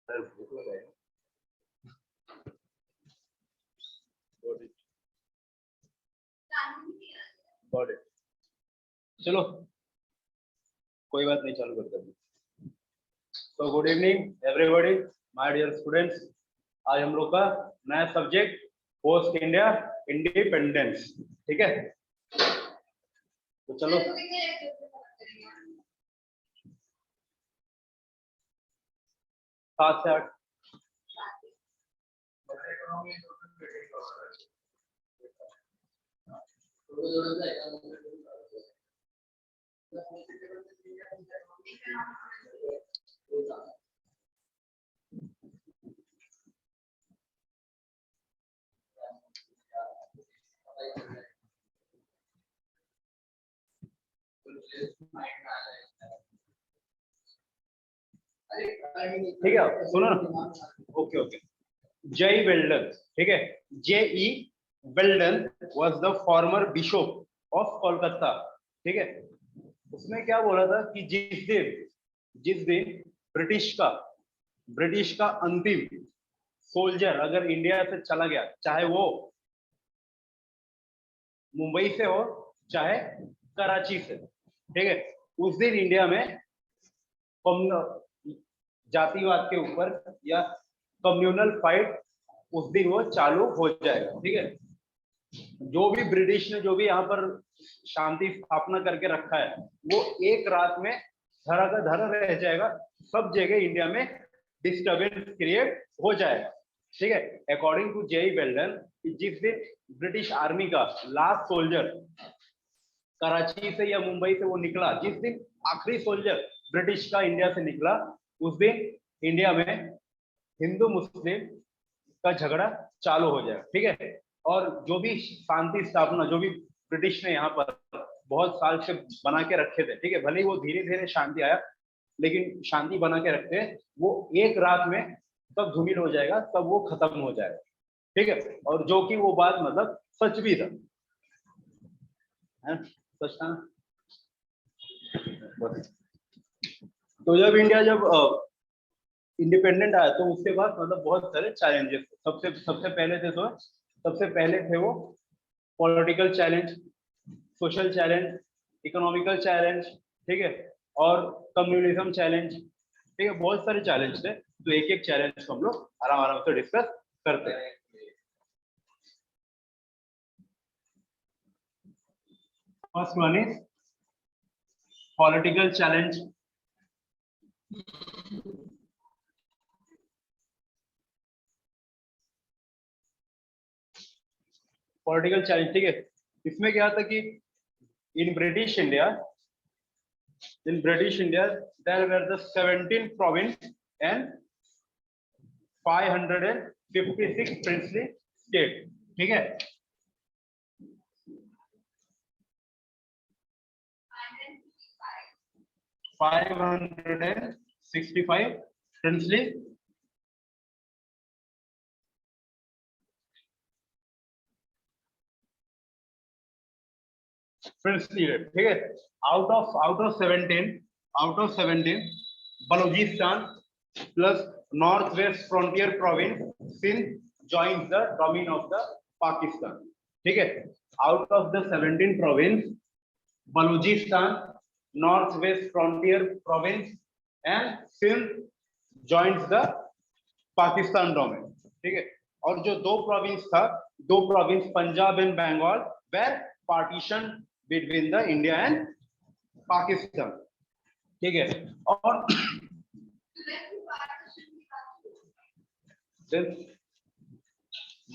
चलो कोई बात नहीं, चालू करते हैं। तो good evening everybody, my dear students. आज हम लोग का नया सब्जेक्ट पोस्ट इंडिया इंडिपेंडेंस, ठीक है। तो चलो 7 से 8 ठीक है, सुनो ना। Okay okay. J. Weldon, ठीक है। J.E. Weldon was the former bishop of Kolkata, ठीक है। उसने क्या बोला था कि जिस दिन ब्रिटिश का अंतिम सोल्जर अगर इंडिया से चला गया, चाहे वो मुंबई से हो चाहे कराची से, ठीक है, उस दिन इंडिया में जातिवाद के ऊपर या कम्युनल फाइट उस दिन वो चालू हो जाएगा, ठीक है। जो भी ब्रिटिश ने जो भी यहाँ पर शांति स्थापना करके रखा है वो एक रात में धरा का धरा रह जाएगा, सब जगह इंडिया में डिस्टर्बेंस क्रिएट हो जाएगा, ठीक है। According to J. Weldon, जिस दिन ब्रिटिश आर्मी का लास्ट सोल्जर कराची से या मुंबई से वो निकला, जिस दिन आखिरी सोल्जर ब्रिटिश का इंडिया से निकला, उस दिन इंडिया में हिंदू मुस्लिम का झगड़ा चालू हो जाएगा, ठीक है। और जो भी शांति स्थापना जो भी ब्रिटिश ने यहाँ पर बहुत साल से बना के रखे थे, ठीक है, भले ही वो धीरे धीरे शांति आया, लेकिन शांति बना के रखते हैं वो एक रात में तब धूमिल हो जाएगा, तब वो खत्म हो जाएगा, ठीक है। और जो कि वो बात मतलब सच भी था, सच था। तो जब इंडिया इंडिपेंडेंट आया तो उसके बाद मतलब बहुत सारे चैलेंजेस, सबसे पहले थे वो political challenge, social challenge, economical challenge, ठीक है, और कम्युनिज्म चैलेंज, ठीक है, बहुत सारे चैलेंज थे। तो एक एक चैलेंज को हम लोग आराम से डिस्कस करते हैं। First one is political challenge. Political challenge, ठीक है। इसमें क्या था कि in British India there were the 17 province and 556 princely state, ठीक है। 565 princely state, ठीक है। out of 17 Balochistan plus northwest frontier province Sindh joins the domain of the Pakistan, ठीक है। out of the 17 province Balochistan, northwest frontier province and Sindh joins the Pakistan domain, ठीक है। और जो दो province Punjab and Bengal were partition between the India and Pakistan, ठीक है। और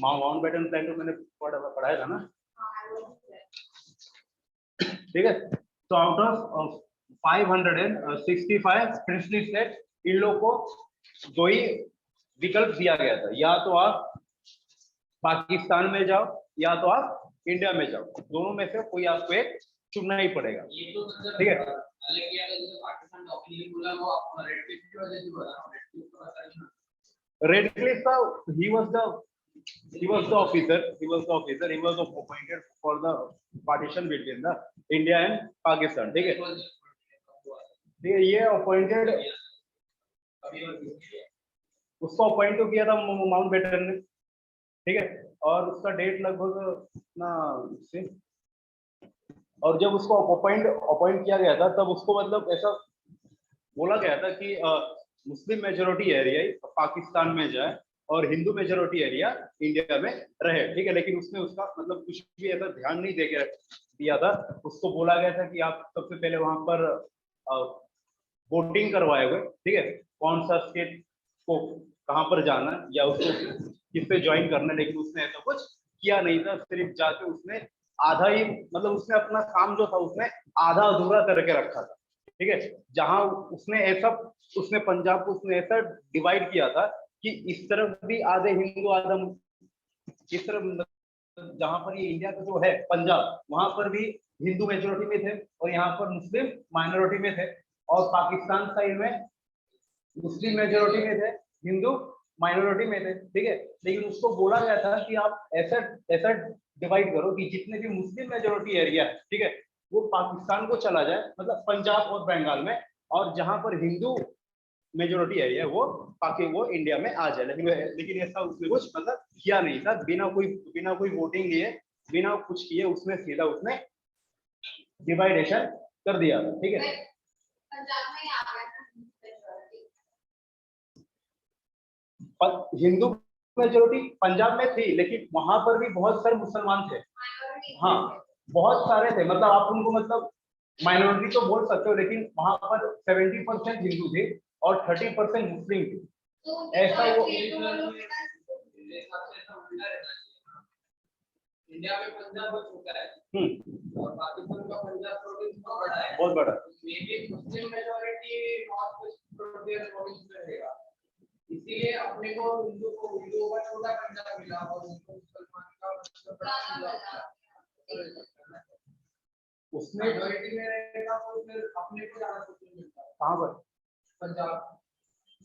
माउंटबेटन प्लान तो मैंने पढ़ाया था ना, ठीक है। तो out of 565 princely state in लोग को दो ही विकल्प दिया गया था, या तो आप पाकिस्तान में जाओ या तो आप इंडिया में जाओ, दोनों में से कोई आपको एक चुनना ही पड़ेगा, ठीक है। Redcliffe, he was the officer. He was appointed for the partition between the India and Pakistan. ठीक है, ये appointed उसको अपॉइंट तो किया था माउंट बेटन ने, ठीक है, और उसका डेट लगभग ना से, और जब उसको अपॉइंट किया गया था तब उसको मतलब ऐसा बोला गया था कि मुस्लिम मेजोरिटी एरिया पाकिस्तान में जाए और हिंदू मेजोरिटी एरिया इंडिया में रहे, ठीक है, लेकिन उसने उसका मतलब कुछ भी ऐसा ध्यान नहीं देके दिया था। उसको बोला गया था कि आप सबसे पहले वहां पर वोटिंग करवाए हुए, ठीक है, कौन सा स्टेट को कहाँ पर जाना है या उसको किस पे ज्वाइन करना है, लेकिन उसने ऐसा कुछ किया नहीं था। सिर्फ जाके उसने आधा ही मतलब उसने अपना काम जो था उसने आधा अधूरा करके रखा था, ठीक है। जहां उसने ऐसा उसने पंजाब को उसने ऐसा डिवाइड किया था कि इस तरफ भी आधे हिंदू आधा, इस तरफ जहां पर ये इंडिया का जो है पंजाब वहां पर भी हिंदू मेजोरिटी में थे और यहाँ पर मुस्लिम माइनॉरिटी में थे, और पाकिस्तान साइड में मुस्लिम मेजोरिटी में थे, हिंदू माइनॉरिटी में थे, ठीक है। लेकिन उसको बोला गया था कि आप ऐसा ऐसा डिवाइड करो कि जितने भी मुस्लिम मेजोरिटी एरिया है, ठीक है, वो पाकिस्तान को चला जाए, मतलब पंजाब और बंगाल में, और जहां पर हिंदू मेजोरिटी एरिया है वो बाकी वो इंडिया में आ जाए। लेकिन ऐसा उसने कुछ मतलब किया नहीं था, बिना कोई वोटिंग लिए, बिना कुछ किए उसने सीधा उसने डिवाइडेशन कर दिया था, ठीक है। पंजाब में आ गया हिंदू मेजोरिटी पंजाब में थी, लेकिन वहां पर भी बहुत सारे मुसलमान थे, हाँ बहुत सारे थे, मतलब आप उनको मतलब माइनॉरिटी तो बोल सकते हो, लेकिन वहां पर 70% हिंदू थे और 30% मुस्लिम थे। ऐसा वो इंडिया में पंजाब बहुत छोटा है और पाकिस्तान का पंजाब प्रोविंस बहुत बड़ा है, बहुत बड़ा। May be Muslim majority north west province में रहेगा, इसीलिए अपने को हिंदू का छोटा पंजाब मिला और मुसलमान का बड़ा उसमें मेजॉरिटी में रहेगा तो फिर अपने को ज्यादा सुकून मिलता है। कहां पर? पंजाब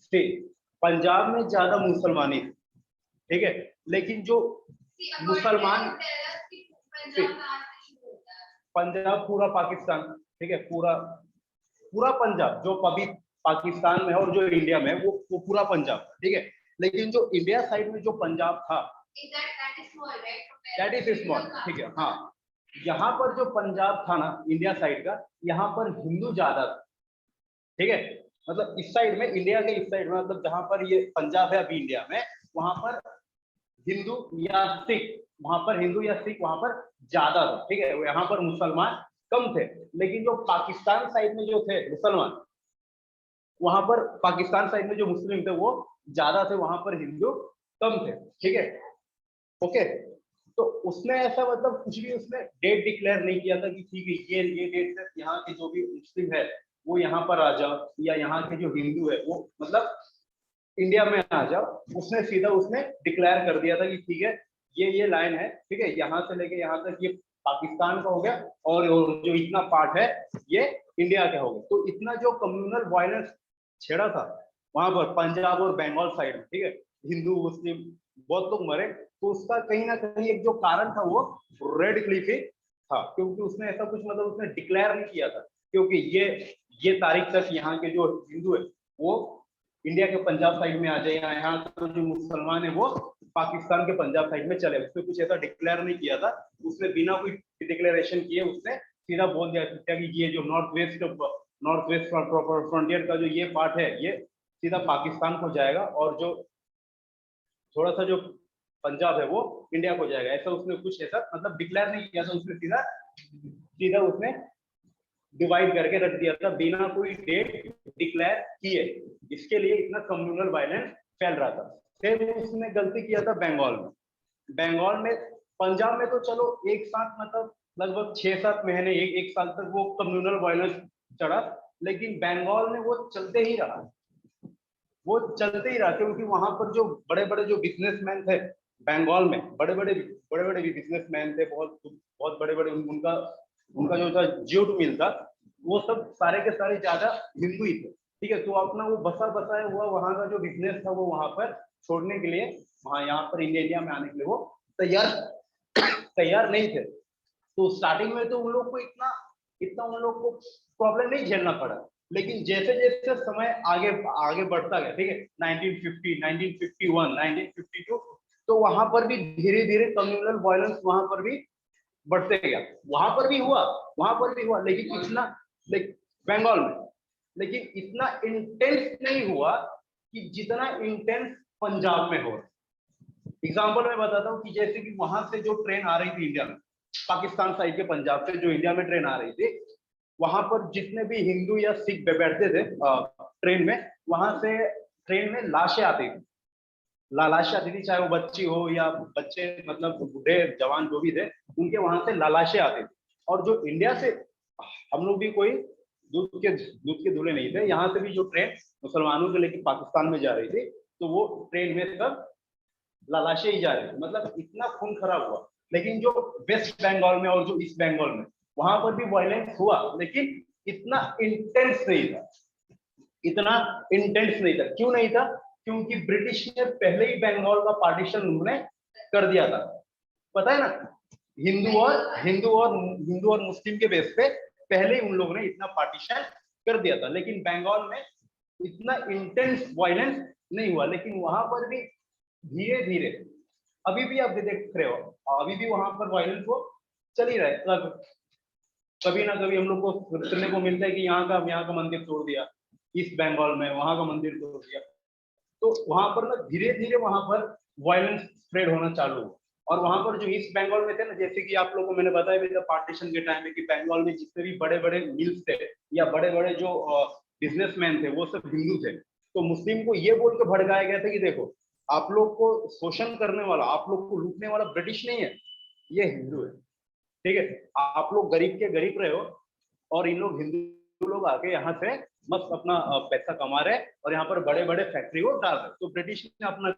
स्टेट, पंजाब में ज्यादा मुसलमानी, ठीक है, लेकिन जो मुसलमान पंजाब पूरा पाकिस्तान, ठीक है, पूरा पंजाब जो अभी पाकिस्तान में है और जो इंडिया में है वो पूरा पंजाब, ठीक है। लेकिन जो इंडिया साइड में जो पंजाब था दैट इज स्मॉल, ठीक है, हाँ। यहाँ पर जो पंजाब था ना इंडिया साइड का, यहाँ पर हिंदू ज्यादा था, ठीक है, मतलब इस साइड में इंडिया के इस साइड में, मतलब जहां पर ये पंजाब है अभी इंडिया में, वहां पर हिंदू या सिख, वहां पर हिंदू या सिख वहां पर ज्यादा था, ठीक है, यहाँ पर मुसलमान कम थे। लेकिन जो पाकिस्तान साइड में जो थे मुसलमान, वहां पर पाकिस्तान साइड में जो मुस्लिम थे वो ज्यादा थे, वहां पर हिंदू कम थे, ठीक है, ओके। तो उसने ऐसा मतलब कुछ भी उसने डेट डिक्लेयर नहीं किया था कि ठीक है ये डेट से यहाँ के जो भी मुस्लिम है वो यहाँ पर आ जाओ, या यहाँ के जो हिंदू है वो मतलब इंडिया में आ जाओ। उसने सीधा उसने डिक्लेयर कर दिया था कि ठीक है ये लाइन है, ठीक है, यहाँ से लेके यहाँ तक ये पाकिस्तान का हो गया और जो इतना पार्ट है ये इंडिया का हो गया। तो इतना जो कम्युनल वायलेंस छेड़ा था वहां पर पंजाब और बंगाल साइड में, ठीक है, हिंदू मुस्लिम बहुत लोग मरे, तो उसका कहीं ना कहीं एक जो कारण था वो रेड क्लिफ ही था, क्योंकि उसने ऐसा कुछ मतलब उसने डिक्लेयर नहीं किया था क्योंकि ये तारीख तक यहाँ के जो हिंदू है वो इंडिया के पंजाब साइड में आ जाए, यहाँ तो जो मुसलमान है वो पाकिस्तान के पंजाब साइड में चले। उसने कुछ ऐसा डिक्लेयर नहीं किया था, उसने बिना कोई डिक्लेरेशन किए उसने सीधा बोल दिया कि ये जो नॉर्थ वेस्ट फ्रंटियर का जो ये पार्ट है ये सीधा पाकिस्तान को जाएगा और जो थोड़ा सा जो पंजाब है वो इंडिया को जाएगा। ऐसा उसने कुछ ऐसा मतलब डिक्लेयर नहीं किया था, उसने सीधा सीधा उसने डिवाइड करके रख दिया था बिना कोई डेट डिक्लेयर किए। इसके लिए इतना कम्युनल वायलेंस फैल रहा था। फिर उसने गलती किया था बंगाल में। बंगाल में पंजाब में तो चलो एक साथ मतलब लगभग 6-7 महीने एक साल तक वो कम्युनल वायलेंस चढ़ा, लेकिन बंगाल में वो चलते ही रहा, वो चलते ही रहा, क्योंकि वहां पर जो बड़े बड़े जो बिजनेसमैन थे बंगाल में, बड़े बड़े बिजनेसमैन थे, बहुत बहुत बड़े बड़े, उनका उनका जो था ज्यूट मिल था, वो सब सारे के सारे ज्यादा हिंदू ही थे, ठीक है। तो अपना वो बसा बसाया हुआ वहां का जो बिजनेस था वो वहां पर छोड़ने के लिए, वहां यहाँ पर इंडिया में आने के लिए वो तैयार नहीं थे। तो स्टार्टिंग में तो उन लोग को इतना इतना उन लोग को प्रॉब्लम नहीं झेलना पड़ा, लेकिन जैसे जैसे समय आगे आगे बढ़ता गया, ठीक है, 1950, 1951, 1952, तो वहां पर भी धीरे धीरे कम्युनल वायलेंस वहां पर भी बढ़ते गया। वहां पर भी हुआ, वहां पर भी हुआ, लेकिन इतना, बंगाल में, लेकिन इतना इंटेंस नहीं हुआ कि जितना इंटेंस पंजाब में हो। एग्जाम्पल मैं बताता हूँ कि जैसे कि वहां से जो ट्रेन आ रही थी इंडिया में, पाकिस्तान साइड के पंजाब से जो इंडिया में ट्रेन आ रही थी, वहां पर जितने भी हिंदू या सिख बैठते थे ट्रेन में, वहां से ट्रेन में लाशें आती थी, लालाशें आती थी, चाहे वो बच्ची हो या बच्चे, मतलब बूढ़े जवान जो भी थे, उनके वहां से लालाशें आती थी। और जो इंडिया से, हम लोग भी कोई दूध के धुले नहीं थे, यहाँ से भी जो ट्रेन मुसलमानों के लेके पाकिस्तान में जा रही थी, तो वो ट्रेन में सब लालाशें ही जा रही थी, मतलब इतना खून खराब हुआ। लेकिन जो वेस्ट बंगाल में और जो ईस्ट बंगाल में, वहां पर भी वायलेंस हुआ, लेकिन इतना इंटेंस नहीं था, इतना इंटेंस नहीं था। क्यों नहीं था? क्योंकि ब्रिटिश ने पहले ही बंगाल का पार्टीशन उन्होंने कर दिया था, पता है ना, हिंदू और मुस्लिम के बेस पे पहले ही उन लोगों ने इतना पार्टीशन कर दिया था। लेकिन बंगाल में इतना इंटेंस वायलेंस नहीं हुआ, लेकिन वहां पर भी धीरे धीरे, अभी भी आप देख रहे हो, अभी भी वहां पर वायलेंस वो चल ही रहा है। कभी ना कभी हम लोग को सुनने को मिलता है कि यहाँ का मंदिर तोड़ दिया, ईस्ट बंगाल में वहां का मंदिर तोड़ दिया। तो वहां पर ना धीरे धीरे वहां पर वायलेंस स्प्रेड होना चालू हुआ। और वहां पर जो ईस्ट बंगाल में थे ना, जैसे कि आप लोगों को मैंने बताया भी था पार्टीशन के टाइम में, कि बंगाल में जितने भी बड़े बड़े मिल्स थे या बड़े बड़े जो बिजनेसमैन थे, वो सब हिंदू थे। तो मुस्लिम को ये बोल के भड़काया गया था कि देखो, आप लोग को शोषण करने वाला, आप लोग को लूटने वाला ब्रिटिश नहीं है, ये हिंदू है, ठीक है। आप लोग गरीब के गरीब रहे हो, और इन लोग हिंदू लोग आके यहाँ से मस्त अपना पैसा कमा रहे, और यहाँ पर बड़े बड़े फैक्ट्री को डाल रहे। तो ब्रिटिश ने अपना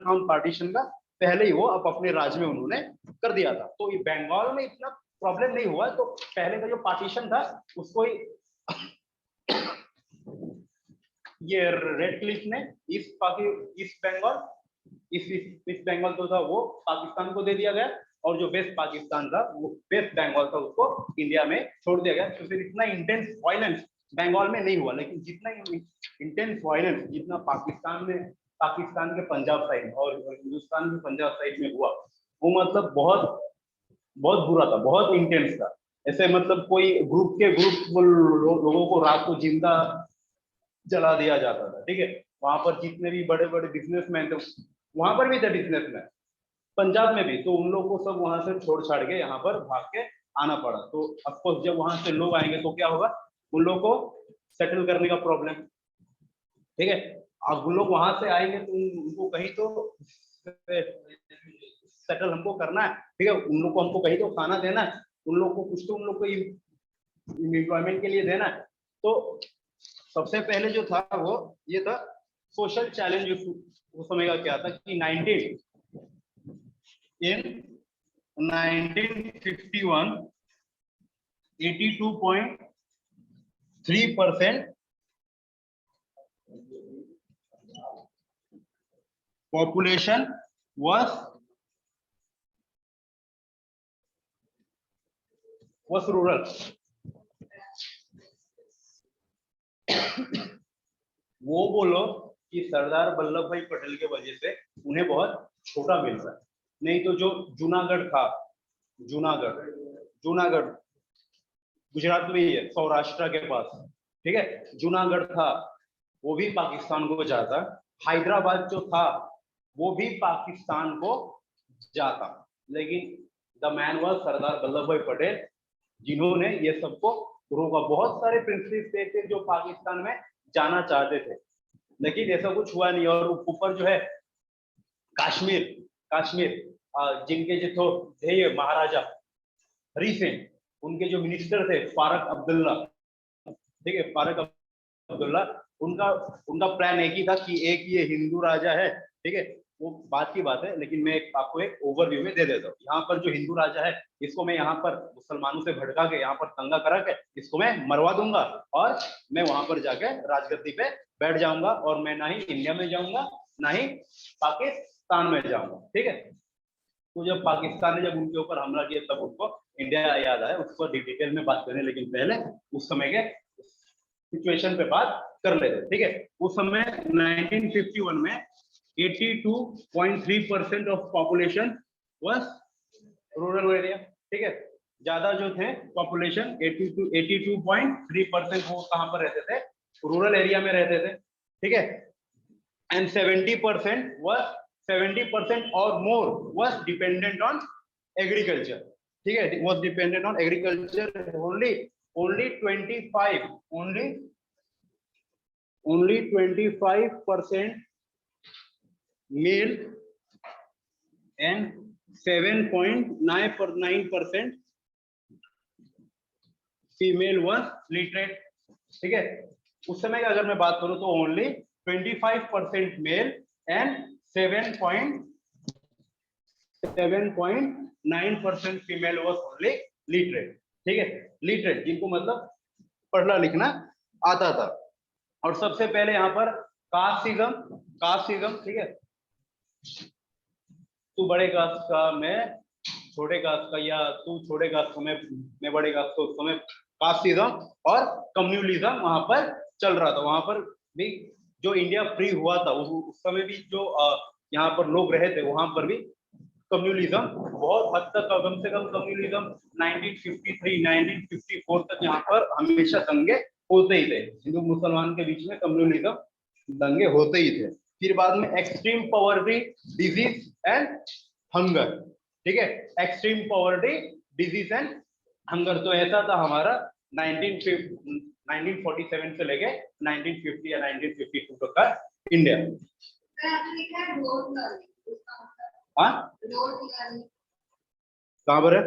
काम पार्टीशन का पहले ही वो अब अपने राज्य में उन्होंने कर दिया था। तो ये बंगाल में इतना प्रॉब्लम नहीं हुआ। तो पहले का जो पार्टीशन था उसको ही ये रेड क्लिफ ने ईस्ट बंगाल, ईस्ट बंगाल तो था वो पाकिस्तान को दे दिया गया, और जो वेस्ट पाकिस्तान था, वो वेस्ट बंगाल था, उसको इंडिया में छोड़ दिया गया। तो फिर इतना इंटेंस वायलेंस बंगाल में नहीं हुआ, लेकिन जितना इंटेंस वायलेंस जितना पाकिस्तान के पंजाब साइड और हिंदुस्तान के पंजाब साइड में हुआ, वो मतलब बहुत बहुत बुरा था, बहुत इंटेंस था। ऐसे मतलब कोई ग्रुप लोगों को रात को जिंदा जला दिया जाता था, ठीक है। वहां पर जितने भी बड़े बड़े बिजनेसमैन थे, वहां पर भी थे बिजनेसमैन, पंजाब में भी, तो उन लोगों को सब वहां से छोड़ छाड़ के यहाँ पर भाग के आना पड़ा। तो अफकोर्स जब वहां से लोग आएंगे तो क्या होगा, उन लोगों को सेटल करने का प्रॉब्लम, ठीक है। अब उन लोग वहां से आएंगे तो उनको कहीं तो सेटल हमको करना है, ठीक है। उन लोग को हमको कहीं तो खाना देना है, उन लोग को कुछ तो उन लोग को एम्प्लॉयमेंट के लिए देना है। तो सबसे पहले जो था वो ये था सोशल चैलेंज। उस समय का क्या था कि 1951 82.3% population was rural। वो बोलो कि सरदार वल्लभ भाई पटेल के वजह से उन्हें बहुत छोटा मिल रहा है, नहीं तो जो जूनागढ़ था, जूनागढ़ जूनागढ़ गुजरात में ही है, सौराष्ट्र के पास, ठीक है। जूनागढ़ था, वो भी पाकिस्तान को जाता। हैदराबाद जो था वो भी पाकिस्तान को जाता। लेकिन the man was Sardar Vallabh भाई पटेल, जिन्होंने ये सबको रोका। बहुत सारे प्रिंसेस थे जो पाकिस्तान में जाना चाहते थे, लेकिन ऐसा कुछ हुआ नहीं। और ऊपर जो है कश्मीर, कश्मीर जिनके जो थे ये महाराजा हरी सिंह, उनके जो मिनिस्टर थे फारूक अब्दुल्ला, ठीक है, फारूक अब्दुल्ला, उनका उनका प्लान एक ही था कि एक ये हिंदू राजा है, ठीक है। वो बात की बात है, लेकिन मैं आपको एक ओवरव्यू में दे देता हूँ। यहाँ पर जो हिंदू राजा है, इसको मैं यहाँ पर मुसलमानों से भड़का के, यहाँ पर दंगा करा के इसको मैं मरवा दूंगा, और मैं वहां पर जाके राजगद्दी पे बैठ जाऊंगा, और मैं ना ही इंडिया में जाऊंगा ना ही पाकिस्तान में जाऊंगा, ठीक है। तो जब पाकिस्तान ने जब उनके ऊपर हमला किया, तब उनको इंडिया याद आया। उसको डिटेल में बात करें, लेकिन पहले उस समय के सिचुएशन पे बात कर लेते हैं, ठीक है। उस समय 1951 में 82.3% of population was rural area, ठीक है। ज्यादा जो थे पॉपुलेशन 82.3% वो कहां पर रहते थे, रूरल एरिया में रहते थे, ठीक है। एंड 70% और मोर वाज डिपेंडेंट ऑन एग्रीकल्चर, ठीक है, was dependent on agriculture. Only 25% male and 7.9% female one literate, ठीक है। उस समय का अगर मैं बात करूं तो only 25% male and 7.9% female was only literate, ठीक है। लिटरेट जिनको मतलब पढ़ना लिखना आता था। और सबसे पहले यहाँ पर कास्टिज्म, ठीक है, तू बड़े कास्ट का, मैं छोटे कास्ट का, या तू छोटे कास्ट का, मैं बड़े कास्ट का, उस समय कास्टिज्म और कम्युनलिज्म वहां पर चल रहा था। वहां पर भी जो इंडिया फ्री हुआ था उस समय भी जो यहाँ पर लोग रहे थे, वहां पर भी कम्युनलिज्म बहुत हद तक, कम से कम कम्युनलिज्म 1953 1954 तक यहाँ पर हमेशा दंगे होते ही थे। हिंदू मुसलमान के बीच में कम्युनलिज्म दंगे होते ही थे। फिर बाद में extreme poverty, disease and hunger, ठीक है, extreme poverty, disease and hunger. तो ऐसा था हमारा 1947 से लेके 1950 या 1952 तक का इंडिया। हाँ कहाँ पर है?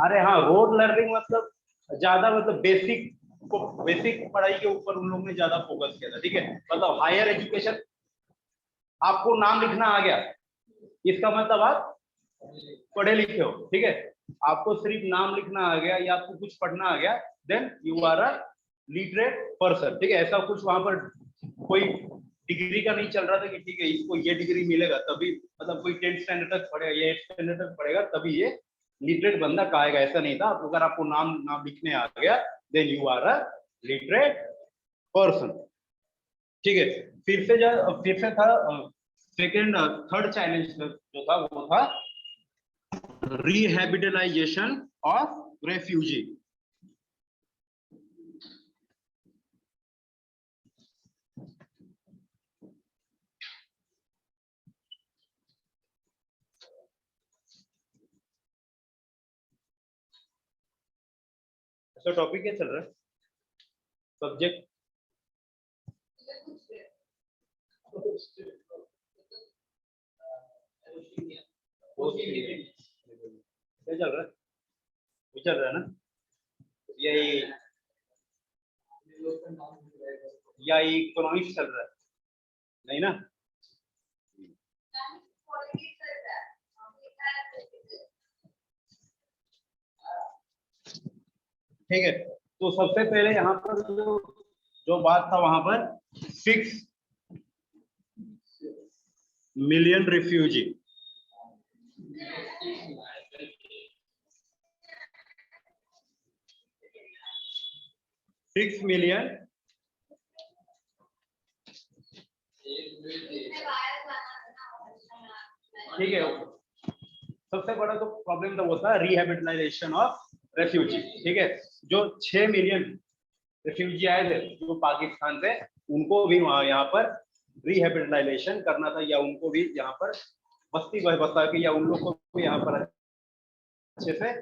अरे हाँ, रोड लर्निंग मतलब ज्यादा, मतलब बेसिक पढ़ाई के ऊपर उन लोगों ने ज्यादा फोकस किया था, ठीक है। मतलब हायर एजुकेशन, आपको नाम लिखना आ गया, इसका मतलब आप पढ़े लिखे हो, ठीक है। आपको सिर्फ नाम लिखना आ गया या आपको कुछ पढ़ना आ गया, then you are a literate person, ठीक है। ऐसा कुछ वहां पर कोई डिग्री का नहीं चल रहा था कि ठीक है इसको ये डिग्री मिलेगा तभी, मतलब कोई 10th स्टैंडर्ड तक पढ़ेगा या 8th स्टैंडर्ड तक पढ़ेगा तभी ये लिटरेट बंदा कहेगा, ऐसा नहीं था। अगर आपको नाम लिखने आ गया, then you are a literate person, ठीक है। फिर से था सेकेंड, थर्ड चैलेंज जो था वो था रिहैबिलिटेशन ऑफ रेफ्यूजी। ऐसा टॉपिक क्या चल रहा है, सब्जेक्ट? क्या चल रहा है? चल रहा है ना, यही या इकोनॉमिक्स चल रहा है, नहीं ना? ठीक है, तो सबसे पहले यहाँ पर जो बात था वहां पर 6 मिलियन रिफ्यूजी, 6 मिलियन, ठीक है। सबसे बड़ा तो प्रॉब्लम तो वो था रिहैबिलिटेशन ऑफ रेफ्यूजी, ठीक है। जो 6 मिलियन रेफ्यूजी आए थे जो पाकिस्तान से, उनको भी वहां यहाँ पर रिहैबिलिटेशन करना था, या उनको भी यहाँ पर बस्ती बसा के, या उन लोग को भी यहाँ पर अच्छे से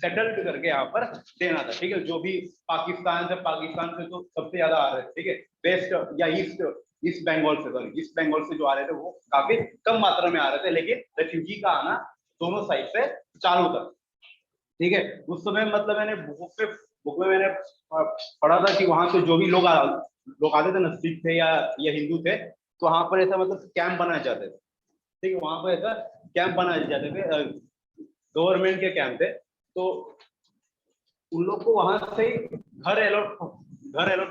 सेटल्ड करके यहाँ पर देना था, ठीक है। जो भी पाकिस्तान से तो सबसे ज्यादा आ रहे थे, ठीक है। वेस्ट या ईस्ट बंगाल से, सॉरी ईस्ट बंगाल से जो आ रहे थे वो काफी कम मात्रा में आ रहे थे, लेकिन रेफ्यूजी का आना दोनों साइड से चालू था, ठीक है। उस समय मतलब मैंने बुक में मैंने पढ़ा था कि वहां से जो भी लोग आते थे ना, सिख थे या हिंदू थे, तो वहां पर ऐसा मतलब कैंप बनाए जाते थे, ठीक है। वहां पर ऐसा कैंप बनाए जाते थे, गवर्नमेंट के कैंप थे, तो उन लोग को वहां से घर अलॉट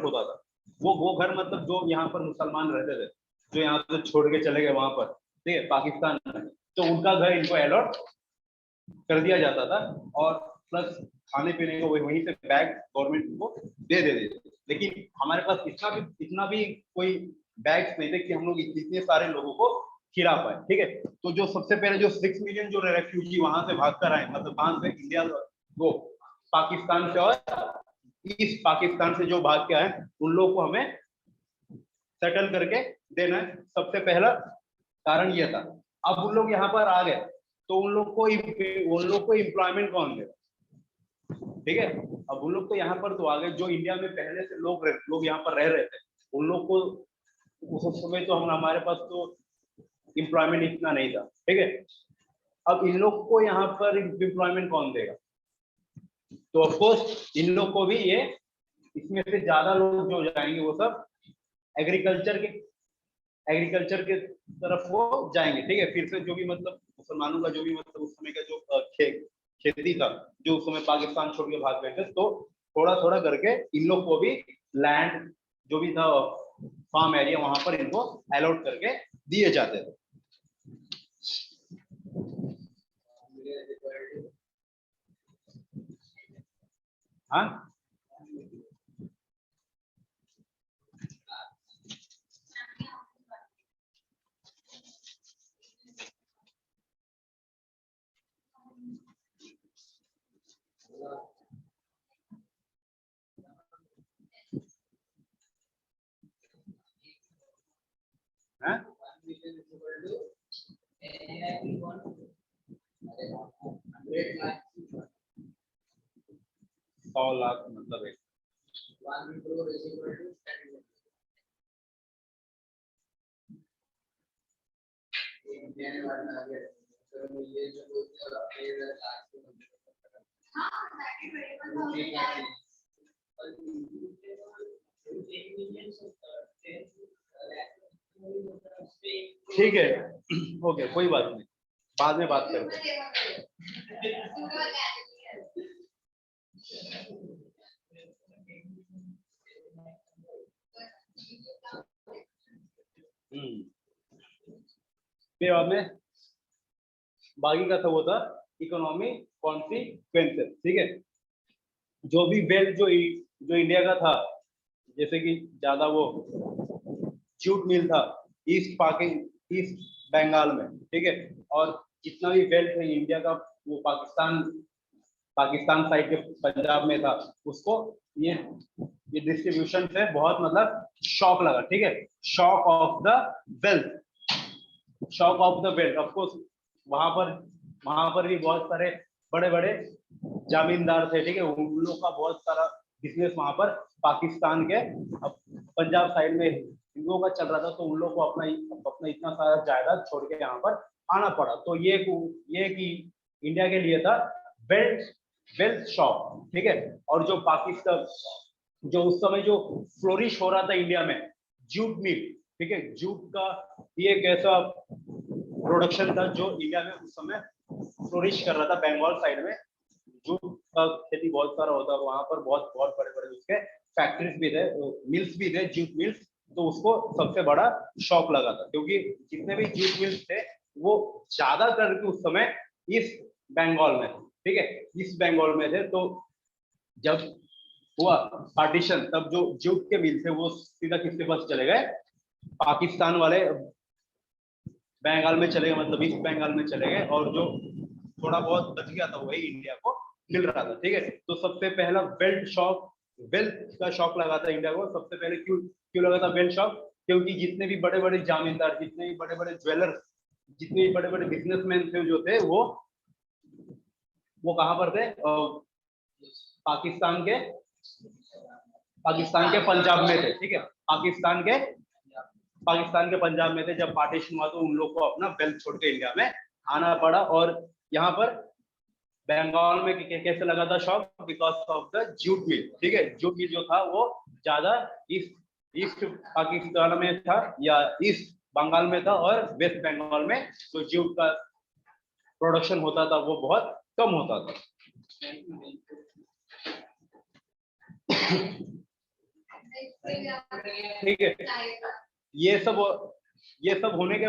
होता था। वो घर मतलब जो यहाँ पर मुसलमान रहते थे, जो यहाँ से छोड़ के चले गए वहां पर, ठीक है, पाकिस्तान में, तो उनका घर इनको अलॉट कर दिया जाता था। और प्लस खाने पीने को वहीं से बैग गवर्नमेंट को दे देते। लेकिन हमारे पास इतना भी कोई बैग्स नहीं थे कि हम लोग इतने सारे लोगों को खिला पाए। ठीक है, तो जो सबसे पहले जो 6 मिलियन जो रेफ्यूजी वहां से भाग कर आए, मतलब कहां से, इंडिया, वो पाकिस्तान से और ईस्ट पाकिस्तान से जो भाग के आए, उन लोगों को हमें सेटल करके देना है। सबसे पहला कारण ये था। अब उन लोग यहाँ पर आ गए तो उन लोग को एम्प्लॉयमेंट कौन देगा? ठीक है, अब उन लोग तो यहाँ पर तो आ गए, जो इंडिया में पहले से लोग यहाँ पर रह रहे थे, उन लोग को उस समय तो हमारे पास तो एम्प्लॉयमेंट इतना नहीं था। ठीक है, अब इन लोग को यहाँ पर एम्प्लॉयमेंट कौन देगा? तो ऑफ कोर्स इन लोग को भी ये, इसमें से ज्यादा लोग जो जाएंगे वो सब एग्रीकल्चर के तरफ वो जाएंगे। ठीक है, फिर से जो भी मतलब मुसलमानों का जो भी मतलब उस समय का जो खेती था, जो उस समय पाकिस्तान छोड़ के भाग गए थे, तो थोड़ा थोड़ा करके इन लोग को भी लैंड जो भी था, फार्म एरिया, वहां पर इनको अलॉट करके दिए जाते थे। हाँ, हाँ? 100 लाख मतलब है। ठीक है, ओके, कोई बात नहीं, बाद में बात करते हैं। फिर बाद में बाकी का सब वो था इकोनॉमी कॉन्सिक्वेंसेस। ठीक है, जो भी वेल्थ जो इंडिया का था, जैसे कि ज्यादा वो जूट मिल था ईस्ट बंगाल में। ठीक है, और जितना भी वेल्थ है इंडिया का, वो पाकिस्तान साइड के पंजाब में था, उसको ये डिस्ट्रीब्यूशन से बहुत मतलब शॉक लगा। ठीक है, shock of the wealth, shock of the wealth. Of course वहां पर भी बहुत सारे बड़े बड़े जमींदार थे। ठीक है, उन लोगों का बहुत सारा बिजनेस वहां पर पाकिस्तान के पंजाब साइड में हिंदुओं का चल रहा था, तो उन लोगों को अपना इतना सारा जायदाद छोड़ के यहाँ पर आना पड़ा। तो ये कि इंडिया के लिए था वेल्थ शॉक। ठीक है, और जो पाकिस्तान, जो उस समय जो फ्लोरिश हो रहा था इंडिया में, जूट मिल। ठीक है, जूट का ये एक ऐसा प्रोडक्शन था जो इंडिया में उस समय फ्लोरिश कर रहा था। बंगाल साइड में जूट का खेती बहुत सारा होता है, वहां पर बहुत बहुत बड़े बड़े उसके फैक्ट्रीज भी थे, मिल्स भी थे, जूट मिल्स। तो उसको सबसे बड़ा शॉक लगा था, क्योंकि जितने भी जूट मिल्स थे वो ज्यादा करके उस समय ईस्ट बंगाल में थे। ठीक है, ईस्ट बंगाल में थे। तो जब हुआ पार्टीशन, तब जो जूट के मिल थे वो सीधा किसके पास चले गए? पाकिस्तान वाले बंगाल में चले गए, मतलब ईस्ट बंगाल में चले गए, और जो थोड़ा बहुत बच गया था वही इंडिया को मिल रहा था। ठीक है, तो सबसे पहला वेल्थ का शॉक लगा था इंडिया को। सबसे पहले क्यों लगा था वेल्थ शॉक? क्योंकि जितने भी बड़े बड़े जामींदार, जितने भी बड़े बड़े ज्वेलर्स, जितने भी बड़े बड़े बिजनेसमैन थे जो थे, वो कहां पर थे? पाकिस्तान के पंजाब में थे। ठीक है, पाकिस्तान के पंजाब में थे। जब पार्टीशन हुआ तो उन लोग को अपना वेल्थ छोड़ के इंडिया में आना पड़ा। और यहाँ पर बंगाल में कैसे लगा था shock? Because of the jute mill. ठीक है, जूट मिल जो था वो ज्यादा ईस्ट पाकिस्तान में था, या ईस्ट बंगाल में था, और वेस्ट बंगाल में जो जूट का प्रोडक्शन होता था वो बहुत कम होता था। ठीक है, ये सब होने के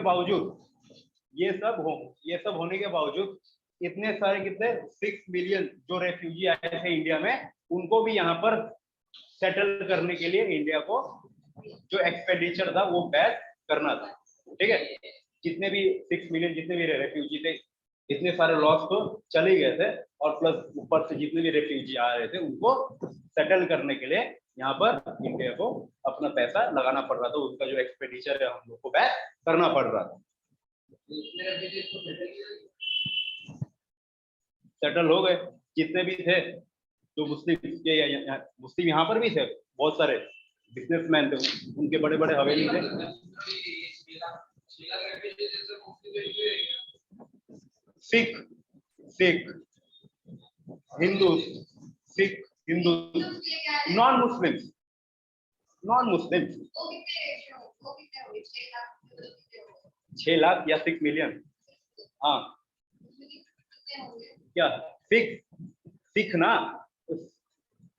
बावजूद इतने सारे कितने 6 मिलियन जो रेफ्यूजी आए थे इंडिया में, उनको भी यहाँ पर सेटल करने के लिए इंडिया को जो एक्सपेंडिचर था वो बैक करना था। ठीक है, जितने भी 6 मिलियन जितने भी रेफ्यूजी थे, इतने सारे लॉस तो चले गए थे, और प्लस ऊपर से जितने भी रेफ्यूजी आ रहे थे उनको सेटल करने के लिए यहाँ पर इंडिया को अपना पैसा लगाना पड़ रहा था, उसका जो एक्सपेंडिचर है हम लोग को बैक करना पड़ रहा था। सेटल हो गए जितने भी थे, जो मुस्लिम यहाँ पर भी थे, बहुत सारे बिजनेसमैन थे, उनके बड़े बड़े हवेली थे। Sikh Sikh Hindu, Sikh Hindu, non Muslim, non Muslim 6 lakh या 6 मिलियन। हाँ क्या सिख, सिख ना,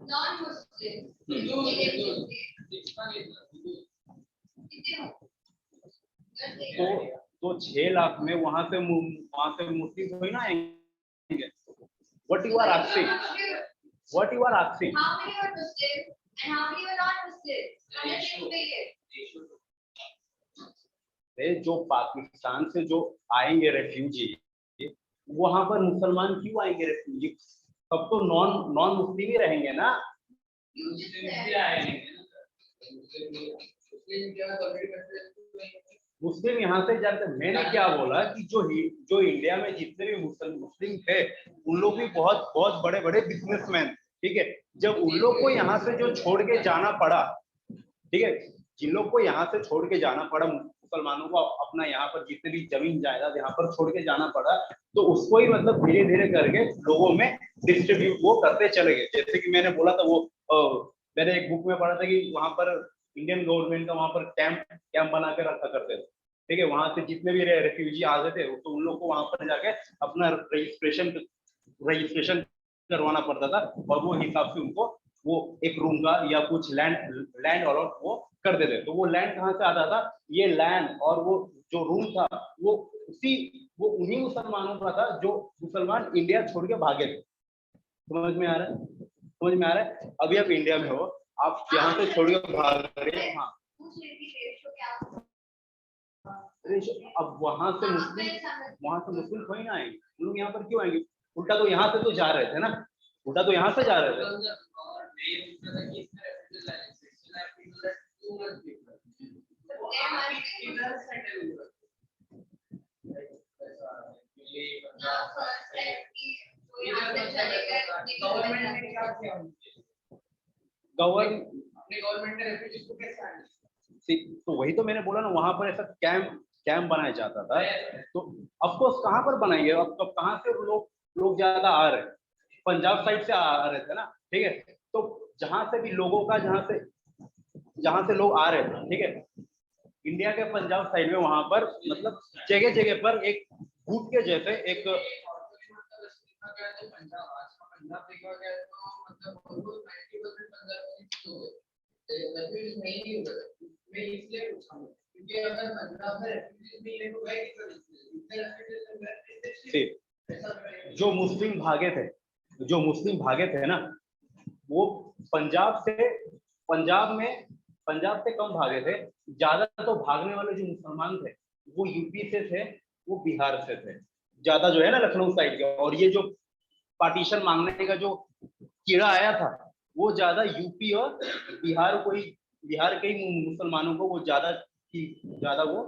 नॉन मुस्लिम तो 6 लाख में वहां से मुस्लिम थोड़ी ना आएंगे। What you are asking? What you are asking? How many were Muslim and how many were non-Muslim? जो पाकिस्तान से जो आएंगे रेफ्यूजी, वहां पर मुसलमान क्यों आएंगे रेफ्यूजी? सब तो नॉन मुस्लिम ही रहेंगे ना। मुस्लिम यहाँ से जाते। मैंने क्या बोला कि जो इंडिया में जितने भी मुस्लिम थे, उन लोग भी बहुत बहुत बड़े बड़े बिजनेसमैन। ठीक है, जब उन लोग को यहाँ से जो छोड़ के जाना पड़ा, ठीक है, जिन लोग को यहाँ से छोड़ के जाना पड़ा, मुसलमानों को अपना यहाँ पर जितने भी जमीन जायदाद यहाँ पर छोड़ के जाना पड़ा, तो उसको ही मतलब धीरे धीरे करके लोगों में डिस्ट्रीब्यूट वो करते चले गए। जैसे कि मैंने बोला था, वो मैंने एक बुक में पढ़ा था कि वहां पर इंडियन गवर्नमेंट का वहां पर कैंप बना के रखा करते थे। ठीक है, वहां से जितने भी रेफ्यूजी आते थे तो उन लोग को वहां पर जाके अपना रजिस्ट्रेशन करवाना पड़ता था, और वो हिसाब से उनको वो एक रूम का या कुछ लैंड अलॉट वो कर देते। तो वो लैंड कहाँ से आता था? ये लैंड और वो जो रूम था वो उन्हीं मुसलमानों का था जो मुसलमान इंडिया छोड़ के भागे थे। समझ में आ रहा है? समझ में आ रहा है? अभी आप इंडिया में हो, आप यहाँ से छोड़ के भाग रहे हैं। हाँ, अब वहां से मुस्लिम कोई ना आएंगे, लोग यहाँ पर क्यों आएंगे? उल्टा तो यहाँ से तो जा रहे थे ना, उल्टा तो यहाँ से जा रहे थे। गवर्नमेंट ने रेफ्यूजीज को कैसे हैंडल किया? तो वही तो मैंने बोला ना, वहां पर ऐसा कैंप बनाया जाता था। तो ऑफ कोर्स कहाँ पर बनाएंगे? अब कहाँ से लोग ज्यादा आ रहे हैं? पंजाब साइड से आ रहे थे ना। ठीक है, तो जहां से भी लोगों का जहां से लोग आ रहे थे, ठीक है, इंडिया के पंजाब साइड में वहां पर मतलब जगह जगह पर एक भूत के जैसे एक जो मुस्लिम भागे थे ना, वो पंजाब से कम भागे थे। ज्यादा तो भागने वाले जो मुसलमान थे वो यूपी से थे, वो बिहार से थे ज्यादा, जो है ना लखनऊ साइड के। और ये जो पार्टीशन मांगने का जो कीड़ा आया था, वो ज्यादा यूपी और बिहार के ही मुसलमानों को वो ज्यादा वो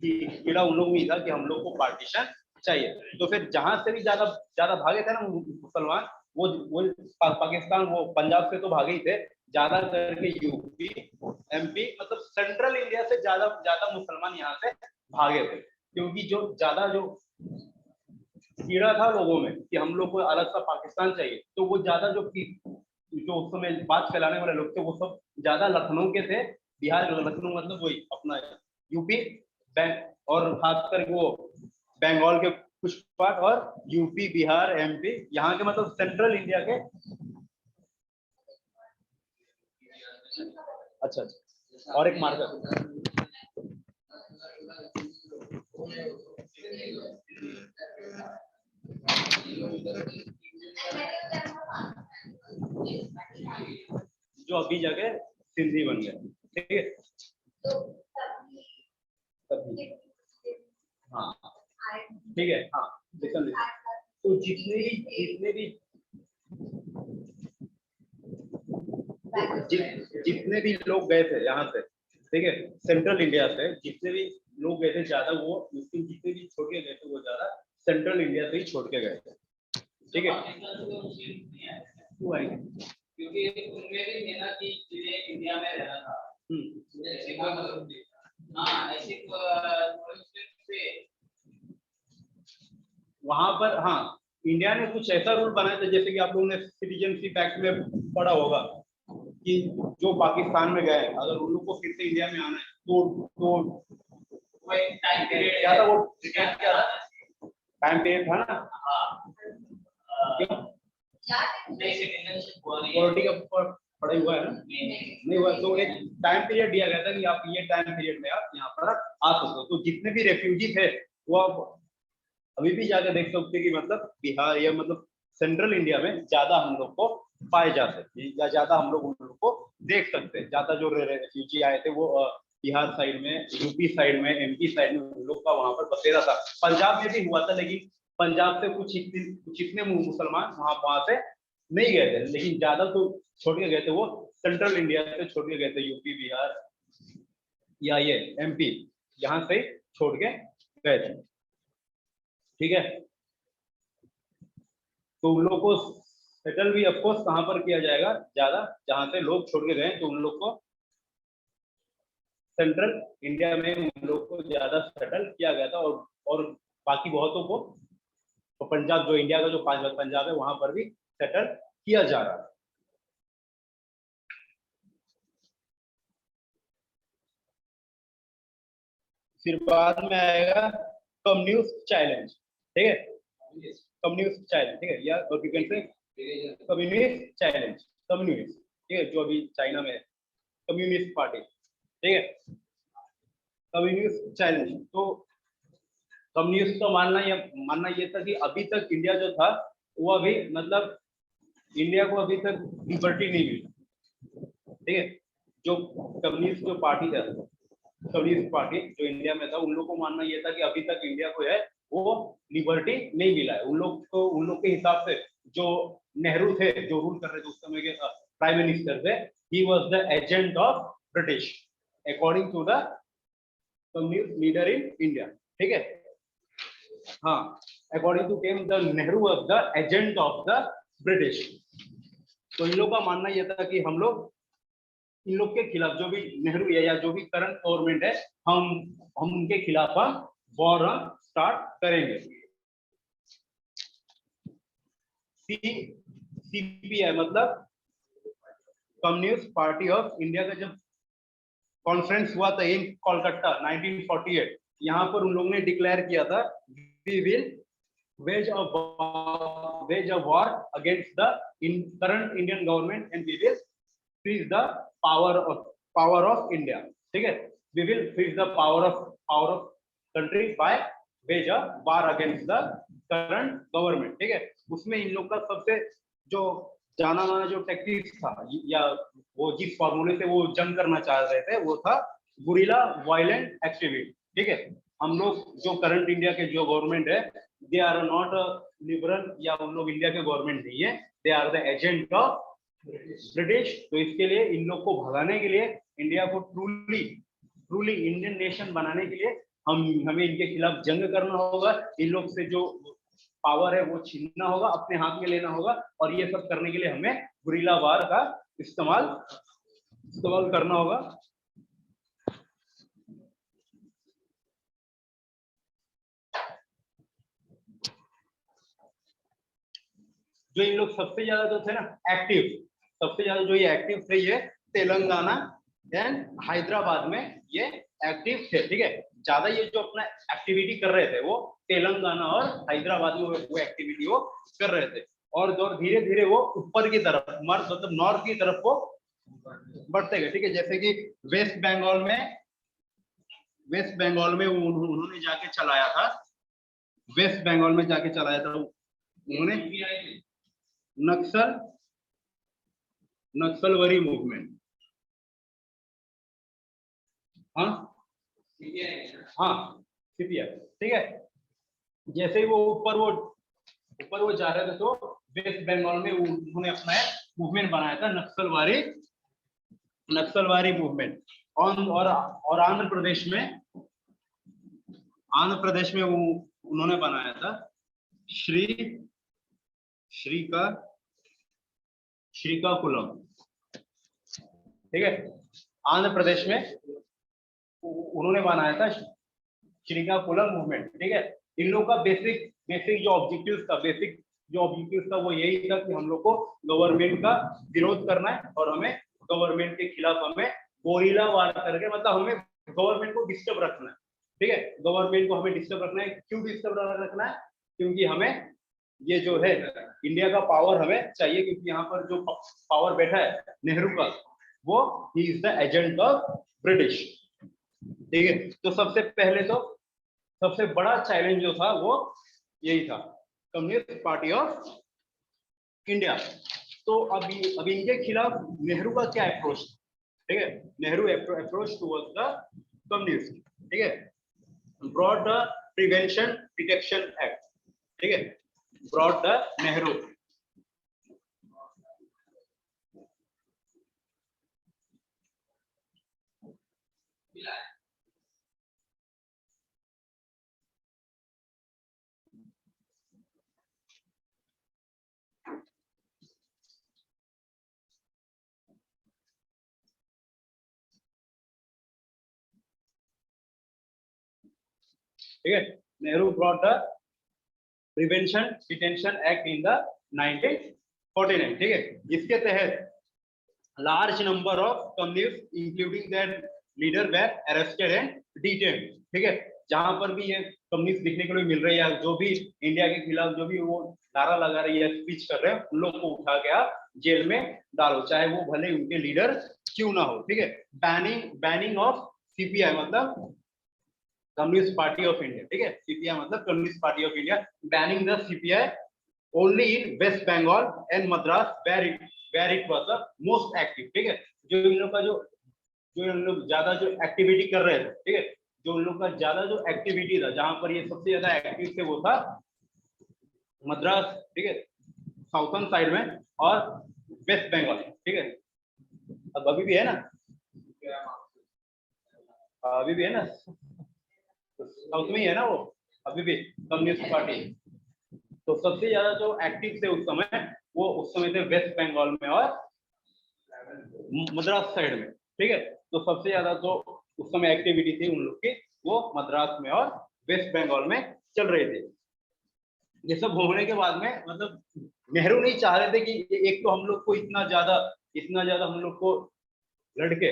कीड़ा उन लोगों में था कि हम लोग को पार्टीशन चाहिए। तो फिर जहां से भी ज्यादा भागे थे ना मुसलमान, वो पाकिस्तान, वो पंजाब से तो भागे ही थे, ज्यादा करके यूपी एमपी मतलब सेंट्रल इंडिया से ज्यादा मुसलमान यहाँ से भागे थे। क्योंकि जो कीड़ा था लोगों में कि हम लोग को अलग सा पाकिस्तान चाहिए, तो वो ज्यादा जो उस समय बात फैलाने वाले लोग थे, वो सब ज्यादा लखनऊ के थे। बिहार लखनऊ मतलब वही अपना यूपी और खास करके वो बंगाल के कुछ पार्ट, और यूपी बिहार एमपी यहाँ के मतलब सेंट्रल इंडिया के। अच्छा, और एक मार्कर जो अभी जगह सिंधी बन गए, ठीक है। तभी, हाँ ठीक है, हाँ लिसन। तो जितने भी लोग गए थे यहाँ से, ठीक है, सेंट्रल इंडिया से जितने भी लोग गए थे, ज्यादा वो मुस्लिम जितने भी छोड़ के गए थे वो ज्यादा सेंट्रल इंडिया से ही छोड़ के गए थे, ठीक है। क्योंकि उनमें भी थे ना कि जिन्हें इंडिया में रहना था, हाँ ऐसे वहां पर, हाँ इंडिया ने कुछ ऐसा रूल बनाया था, जैसे कि आप लोगों ने सिटीजनशिप एक्ट में पढ़ा होगा कि जो पाकिस्तान में गए अगर उन लोग को फिर से इंडिया में आना है तो टाइम पीरियड क्या था, वो टाइम पीरियड था ना। क्यों पॉलिटी का पढ़ा हुआ है ना, नहीं हुआ, तो एक टाइम पीरियड दिया गया था कि आप ये टाइम पीरियड में आप यहाँ पर आ सकते हो। तो जितने भी रेफ्यूजी थे वो आप अभी भी जाकर देख सकते हैं कि मतलब बिहार या मतलब सेंट्रल इंडिया में ज्यादा हम लोग को पाए जा सकते हैं, या ज्यादा हम लोग उन लोग को देख सकते हैं। ज्यादा जो रेफ्यूजी आए थे वो बिहार साइड में, यूपी साइड में, एमपी साइड में उन लोग का वहां पर बसेरा था। पंजाब में भी हुआ था, लेकिन पंजाब से कुछ इतने मुसलमान वहां से नहीं गए थे, लेकिन ज्यादा तो छोड़ के गए थे वो सेंट्रल इंडिया से छोड़ के गए थे, यूपी बिहार या ये एमपी यहाँ से छोड़ के गए थे, ठीक है। तो उन लोग को सेटल भी ऑफकोर्स कहाँ पर किया जाएगा, ज्यादा जहां से लोग छोड़ के गए तो उन लोग को सेंट्रल इंडिया में उन लोग को ज्यादा सेटल किया गया था, और बाकी बहुतों को तो पंजाब, जो इंडिया का जो पंजाब है वहां पर भी सेटल किया जा रहा है। फिर बाद में आएगा कम्युनिस्ट चैलेंज, ठीक है, कम्युनिस्ट चैलेंज, ठीक है, या और you can say communist challenge, communist, ठीक है, जो अभी चाइना में है कम्युनिस्ट पार्टी, ठीक है, कम्युनिस्ट चैलेंज। तो कम्युनिस्ट का मानना ये था कि अभी तक इंडिया जो था वो अभी मतलब इंडिया को अभी तक लिबर्टी नहीं मिली, ठीक है। जो कम्युनिस्ट जो पार्टी था, कम्युनिस्ट पार्टी जो इंडिया में था, उन लोग को मानना ये था कि अभी तक इंडिया को है वो लिबर्टी नहीं मिला है। उन लोग के हिसाब से जो नेहरू थे, जो रूल कर रहे थे उस समय के प्राइम मिनिस्टर थे, he was the agent of British according to the communist leader in India, ठीक है। हाँ, according to came the Nehru was the agent of the British. तो इन लोग का मानना यह था कि हम लोग इन लोग के खिलाफ, जो भी नेहरू या जो भी करंट गवर्नमेंट है, हम उनके खिलाफ वॉर स्टार्ट करेंगे। सीपीआई मतलब कम्युनिस्ट पार्टी ऑफ इंडिया का जब कॉन्फ्रेंस हुआ था इन कोलकाता 1948, यहाँ पर उन लोगों ने डिक्लेयर किया था we will wage a war against the current Indian government and we will freeze the power of India, ठीक है। We will freeze the power of country by wage a war against the current government, ठीक है। उसमें इन लोग का सबसे जो जाना माना जो टेक्टिक्स था या वो जिस फॉर्मूले से वो जंग करना चाह रहे थे वो था गुरिल्ला वायलेंट एक्टिविटी, ठीक है। हम लोग जो करंट इंडिया के जो गवर्नमेंट है, दे आर नॉट लिबरल, या उन लोग इंडिया के गवर्नमेंट नहीं है, they are the agent of British. तो इसके लिए इन लोग को भगाने के लिए, इंडिया को ट्रूली इंडियन नेशन बनाने के लिए हमें इनके खिलाफ जंग करना होगा। इन लोग से जो पावर है वो छीनना होगा, अपने हाथ में लेना होगा, और ये सब करने के लिए हमें गुरिल्ला वार का इस्तेमाल करना होगा। जो इन लोग सबसे ज्यादा जो थे ना एक्टिव, सबसे ज्यादा जो ये एक्टिव थे, ये तेलंगाना एंड हैदराबाद में ये एक्टिव थे, ठीक है। ज्यादा ये जो अपना एक्टिविटी कर रहे थे वो तेलंगाना और हैदराबाद में वो एक्टिविटी वो कर रहे थे, और धीरे धीरे वो ऊपर की तरफ मतलब नॉर्थ की तरफ वो बढ़ते गए, ठीक है। जैसे कि वेस्ट बंगाल में उन्होंने जाके चलाया था, वेस्ट बंगाल में जाके चलाया था उन्होंने नक्सलवारी मूवमेंट, हाँ हाँ सीपीआई, ठीक है। जैसे ही वो ऊपर जा रहे थे तो वेस्ट बंगाल में उन्होंने अपना मूवमेंट बनाया था नक्सलवारी मूवमेंट। और आंध्र प्रदेश में उन्होंने बनाया था श्रीकाकुलम, ठीक है। आंध्र प्रदेश में उन्होंने बनाया था श्रीकाकुलम मूवमेंट, ठीक है। इन लोग का बेसिक जो ऑब्जेक्टिव्स था वो यही था कि हम लोग को गवर्नमेंट का विरोध करना है और हमें गवर्नमेंट के खिलाफ हमें गोरिल्ला वार करके, मतलब हमें गवर्नमेंट को डिस्टर्ब रखना है, ठीक है। गवर्नमेंट को हमें डिस्टर्ब रखना है। क्यों डिस्टर्ब रखना है? क्योंकि हमें ये जो है इंडिया का पावर हमें चाहिए, क्योंकि यहाँ पर जो पावर बैठा है नेहरू का, वो he is the agent of British, ठीक है। तो सबसे बड़ा चैलेंज जो था वो यही था, कम्युनिस्ट पार्टी ऑफ इंडिया। तो अब इनके खिलाफ नेहरू का क्या अप्रोच, ठीक है। Nehru approach towards the communist, ठीक है। Brought the prevention detection act, ठीक है। ब्रॉट द नेहरू, ठीक है। Nehru brought the prevention detention act in the 1949, ठीक है। जिसके तहत large number of communist including their leader were arrested and detained, ठीक है। जहां पर भी ये कम्युनिस्ट दिखने को मिल रही है, जो भी इंडिया के खिलाफ जो भी वो नारा लगा रही है, स्पीच कर रहे हैं, उन लोग को उठा के आप जेल में डालो, चाहे वो भले उनके लीडर क्यों ना हो, ठीक है। बैनिंग ऑफ सीपीआई मतलब कम्युनिस्ट पार्टी ऑफ इंडिया, ठीक है। सीपीआई मतलब communist party of India. Banning the CPI only in West Bengal and Madras where it was the most active, ठीक है। जो इन लोग ज्यादा जो एक्टिविटी कर रहे थे, ठीक है, जो उन लोग का ज्यादा जो एक्टिविटी था, जहां पर ये सबसे ज्यादा एक्टिव थे वो था मद्रास, ठीक है, साउथर्न साइड में, और वेस्ट बंगाल, ठीक है। अब अभी भी है ना, साउथ में ही है ना वो अभी भी कम्युनिस्ट पार्टी। तो सबसे ज्यादा जो एक्टिव थे उस समय थे वेस्ट बंगाल में और मद्रास साइड में, ठीक है। तो सबसे ज्यादा जो उस समय एक्टिविटी थी उन लोग की, वो मद्रास में और वेस्ट बंगाल में चल रहे थे। ये सब होने के बाद में मतलब नेहरू नहीं चाह रहे थे कि एक तो हम लोग को इतना ज्यादा हम लोग को लड़के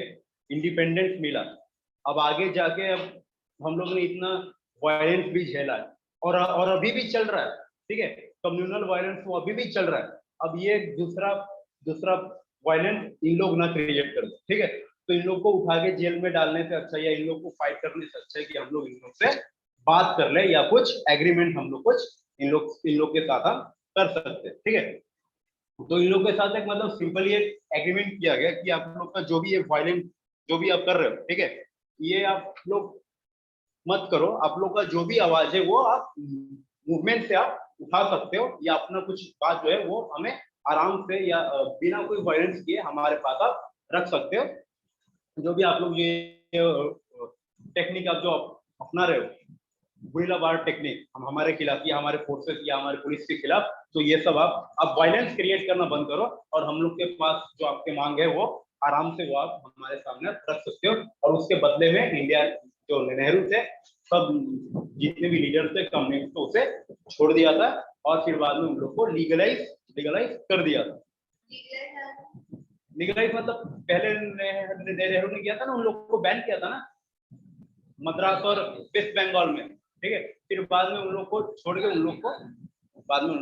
इंडिपेंडेंस मिला, अब आगे जाके अब हम लोग ने इतना वायलेंस भी झेला है, और अभी भी चल रहा है, ठीक है। कम्युनल वायलेंस वो अभी भी चल रहा है। अब ये दूसरा वायलेंस इन लोग ना क्रिएट कर, ठीक है। तो इन लोग को उठा के जेल में डालने से अच्छा, या इन लोग को फाइट करने से अच्छा है कि हम लोग इन लोग से बात कर ले, या कुछ एग्रीमेंट हम लोग कुछ इन लोग के साथ हम कर सकते हैं, ठीक है। तो इन लोग के साथ एक मतलब सिंपल ये एग्रीमेंट किया गया कि आप लोग का जो भी ये वायलेंस जो भी आप कर रहे हो, ठीक है, ये आप लोग मत करो। आप लोग का जो भी आवाज है वो आप मूवमेंट से आप उठा सकते हो, या अपना कुछ बात जो है वो हमें आराम से या बिना कोई वायलेंस किए हमारे पास आप रख सकते हो। जो भी आप लोग ये टेक्निक आप जो अपना रहे हो, गुरिल्ला वार टेक्निक, हमारे खिलाफ या हमारे फोर्सेस या हमारे पुलिस के खिलाफ, तो ये सब आप वायलेंस क्रिएट करना बंद करो, और हम लोग के पास जो आपके मांग है वो आराम से वो आप हमारे सामने रख सकते हो। और उसके बदले में इंडिया जो नेहरू थे, सब जितने भी लीडर थे कम्युनिस्ट, तो उसे छोड़ दिया था, और फिर बाद में उन लोग को लीगलाइज कर दिया था। लीगलाइज मतलब पहले नेहरू ने किया था ना, उन लोग को बैन किया था ना मद्रास और वेस्ट बंगाल में, ठीक है। फिर बाद में उन लोग को छोड़ के उन लोग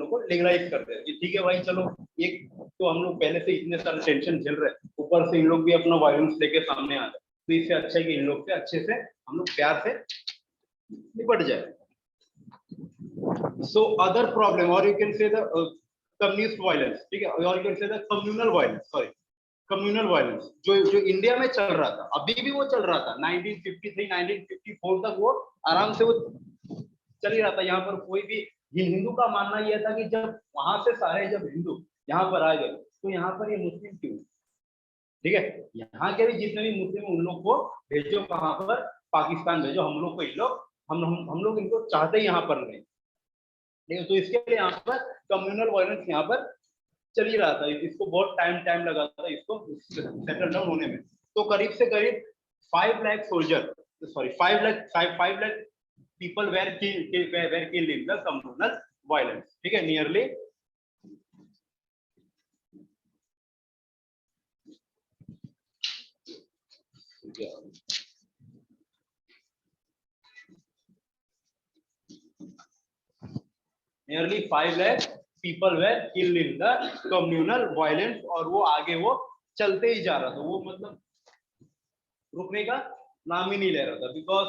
को लीगलाइज करते हैं कि ठीक है भाई चलो, एक तो हम लोग पहले से इतने सारे टेंशन झेल रहे हैं, ऊपर से इन लोग भी अपना वायलेंस लेके सामने आ जाए, तो इससे अच्छा है कि इन लोग से अच्छे से हम लोग प्यार से निपट जाए। So other problem, or you can say the communist violence, ठीक है, or you can say the communal violence, sorry, communal violence जो इंडिया में चल रहा था, अभी भी वो चल रहा था 1953 1954 तक वो आराम से वो चल ही रहा था। यहाँ पर कोई भी हिंदू का मानना यह था कि जब वहां से सारे जब हिंदू यहाँ पर आ गए तो यहाँ पर ये मुस्लिम क्यों, ठीक है, यहाँ के भी जितने भी मुस्लिम उन लोग को भेजो, कहाँ पर, पाकिस्तान भेजो, हम लोग को इन लोग हम लोग इनको चाहते ही यहाँ पर नहीं, ठीक है। तो इसके लिए यहाँ पर कम्युनल वायलेंस यहाँ पर चल ही रहा था, इसको बहुत टाइम लगा था इसको सेटल डाउन होने में। तो करीब से करीब 5 lakh soldier, sorry 5 lakh people where killed in the communal violence, ठीक है, nearly nearly 5 lakh people were killed in the communal violence, और वो आगे वो चलते ही जा रहा था, वो मतलब रुकने का नाम ही नहीं ले रहा था। बिकॉज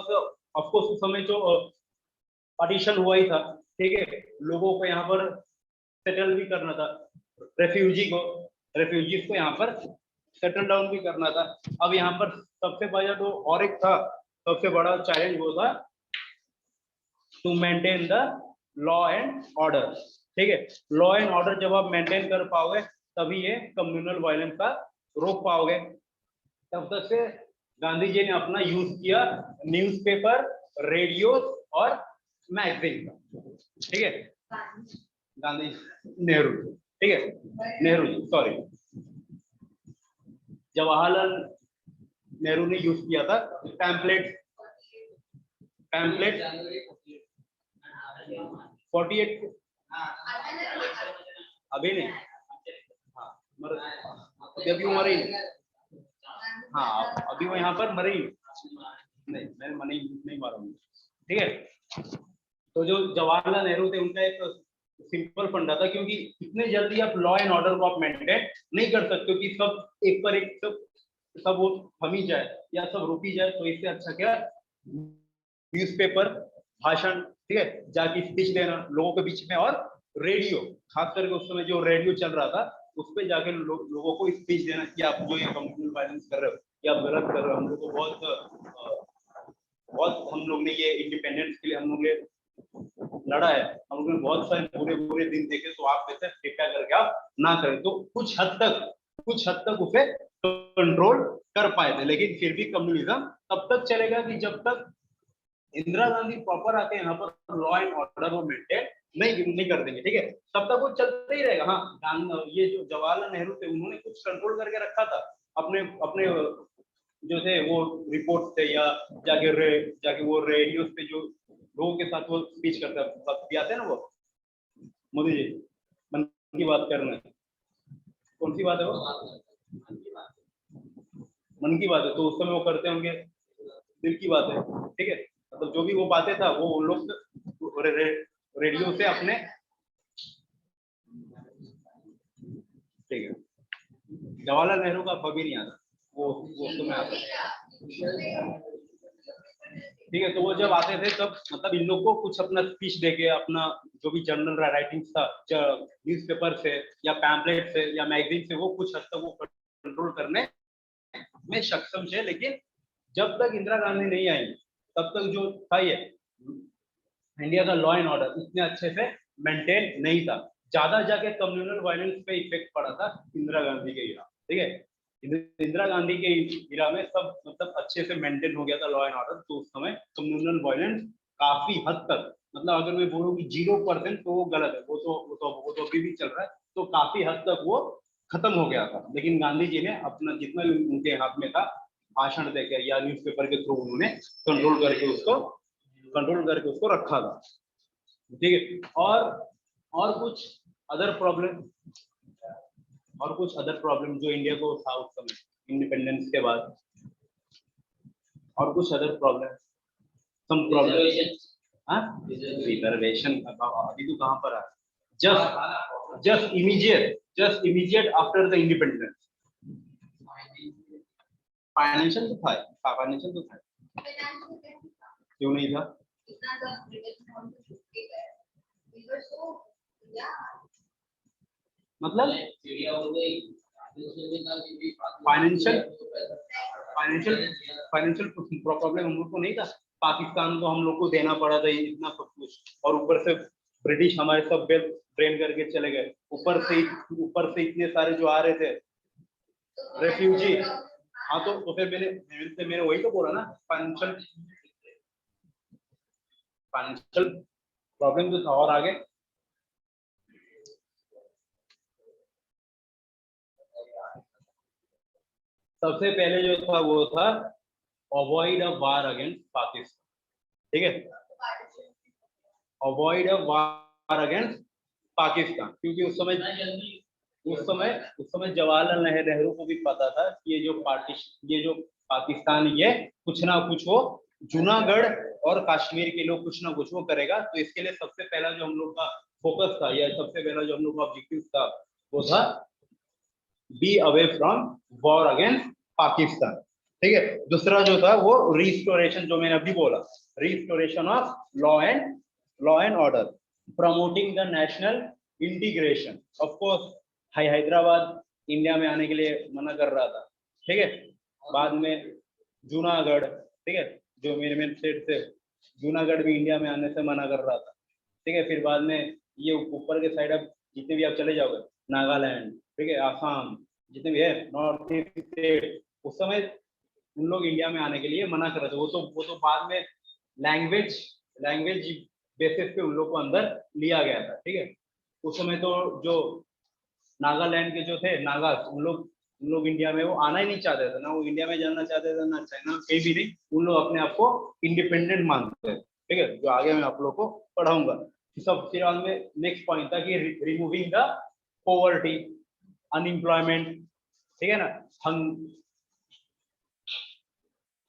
ऑफ कोर्स उस समय जो पार्टीशन हुआ ही था, ठीक है, लोगों को यहाँ पर सेटल भी करना था, रेफ्यूजीज को यहाँ पर सेटल डाउन भी करना था। अब यहाँ पर सबसे बड़ा जो और एक था, सबसे बड़ा चैलेंज वो था to maintain the law and order, ठीक है। लॉ एंड ऑर्डर जब आप मेंटेन कर पाओगे तभी ये कम्युनल वायलेंस का रोक पाओगे। तब तक से गांधी जी ने अपना यूज किया न्यूज़पेपर, रेडियो और मैगजीन का, ठीक है। गांधी नेहरू, ठीक है, नेहरू जी, सॉरी, जवाहरलाल नेहरू ने यूज किया था पैम्पलेट 48 अभी नहीं, हाँ अभी वो मरे ही, हाँ अभी वो यहाँ पर मरे ही नहीं, मैंने मनी नहीं मारा, ठीक है। तो जो जवाहरलाल नेहरू थे उनका एक सिंपल फंडा था, क्योंकि इतने जल्दी आप लॉ एंड ऑर्डर को आप मेंटेन नहीं कर सकते कि सब एक पर एक सब वो थम ही जाए या सब रुक ही जाए। तो इससे अच्छा क्या, न्यूज़पेपर, भाषण, ठीक है, जाके स्पीच देना लोगों के बीच में, और रेडियो, खास करके उस समय जो रेडियो चल रहा था उस पर जाके लोगों को स्पीच देना कि आप जो ये कम्युनल वायलेंस कर रहे हो या आप गलत कर रहे हो, हम लोग को बहुत हम लोग ने ये इंडिपेंडेंस के लिए हम लोग ने लड़ा है, हम लोग ने बहुत सारे बुरे दिन देखे, तो आप ऐसे कृपया करके आप ना करें। तो कुछ हद तक उसे कंट्रोल कर पाए थे, लेकिन फिर भी कम्युनिज्म तब तक चलेगा कि जब तक इंदिरा गांधी प्रॉपर आके यहाँ पर लॉ एंड ऑर्डर को मेंटेन नहीं कर देंगे, ठीक है, तब तक वो चलते ही रहेगा। हाँ, ये जो जवाहरलाल नेहरू थे उन्होंने कुछ कंट्रोल करके रखा था अपने जो थे वो रिपोर्ट थे, या जाके वो रेडियो पे जो लोगों के साथ वो स्पीच करते आते हैं ना, वो मोदी जी मन की बात करना, कौन सी बात है वो, मन की बात है, तो उस समय वो करते होंगे दिल की बात है, ठीक है, मतलब जो भी वो बातें था वो उन लोग रेडियो से अपने, ठीक है, जवाहरलाल नेहरू का कभी नहीं आता वो समय आता, ठीक है। तो वो जब आते थे तब मतलब इन लोग को कुछ अपना स्पीच देके, अपना जो भी जर्नल राइटिंग्स था न्यूज़पेपर से या पैम्पलेट से या मैगजीन से, वो कुछ हद तक वो कंट्रोल करने में सक्षम थे। लेकिन जब तक इंदिरा गांधी नहीं आई तब तक जो था ये इंडिया का लॉ एंड ऑर्डर इतने अच्छे से मेंटेन नहीं था। ज्यादा जाके कम्युनल वायलेंस पे इफेक्ट पड़ा था इंदिरा गांधी के इरा, ठीक है, इंदिरा गांधी के इरा में सब मतलब अच्छे से मेंटेन हो गया था लॉ एंड ऑर्डर। तो उस समय कम्युनल वायलेंस काफी हद तक, मतलब अगर मैं बोलूँ कि 0% तो वो गलत है, वो तो अभी भी चल रहा है, तो काफी हद तक वो खत्म हो गया था। लेकिन गांधी जी ने अपना जितना भी उनके हाथ में था भाषण देकर या न्यूज़पेपर के थ्रू उन्होंने कंट्रोल करके उसको रखा था, ठीक है। और कुछ अदर प्रॉब्लम जो इंडिया को था उस समय इंडिपेंडेंस के बाद, और कुछ अदर प्रॉब्लम, सम प्रॉब्लम, हाँ रिजर्वेशन अभी तो कहाँ पर है, just immediate after the independence, financial तो था, क्यों नहीं था, We were so, yeah. मतलब चिड़िया हो गई फाइनेंशियल फाइनेंशियल प्रॉब्लम हम लोग को नहीं था। पाकिस्तान को हम लोग को देना पड़ा था इतना सब कुछ, और ऊपर से ब्रिटिश हमारे सब ड्रेन करके चले गए। ऊपर से इतने सारे जो आ रहे थे रेफ्यूजी। हाँ तो फिर मैंने वही तो बोला ना, फाइनेंशियल प्रॉब्लम जो था। और आगे सबसे पहले जो था वो था अवॉइड अ वार अगेंस्ट पाकिस्तान, ठीक है, अवॉइड अ वार अगेंस्ट पाकिस्तान, क्योंकि उस समय जवाहरलाल नेहरू को भी पता था कि ये जो पाकिस्तान ये कुछ ना कुछ वो जूनागढ़ और कश्मीर के लोग कुछ ना कुछ वो करेगा। तो इसके लिए सबसे पहला जो हम लोग का फोकस था, या सबसे पहला जो हम लोग का ऑब्जेक्टिव था, वो था be away from war against Pakistan, ठीक है। दूसरा जो था वो रिस्टोरेशन, जो मैंने अभी बोला, restoration of law and order, promoting the national integration. Of course Hyderabad India में आने के लिए मना कर रहा था, ठीक है। बाद में जूनागढ़, ठीक है, जो मेन स्टेट थे, जूनागढ़ भी इंडिया में आने से मना कर रहा था, ठीक है। फिर बाद में ये ऊपर के साइड अब जितने भी आप चले जाओगे, नागालैंड, ठीक है, आसाम, जितने भी है नॉर्थ ईस्ट स्टेट, उस समय उन लोग इंडिया में आने के लिए मना कर रहे थे। वो तो बाद में लैंग्वेज बेसिस पे उन लोग को अंदर लिया गया था, ठीक है। उस समय तो जो नागालैंड के जो थे नागास, उन लोग इंडिया में वो आना ही नहीं चाहते थे, ना वो इंडिया में जाना चाहते थे, ना चाइना कहीं भी नहीं। उन लोग अपने आप को इंडिपेंडेंट मानते थे, ठीक है, जो आगे मैं आप लोग को पढ़ाऊंगा। सब फिर बाद में नेक्स्ट पॉइंट था कि रिमूविंग द पॉवर्टी, अनएम्प्लॉयमेंट, ठीक है ना,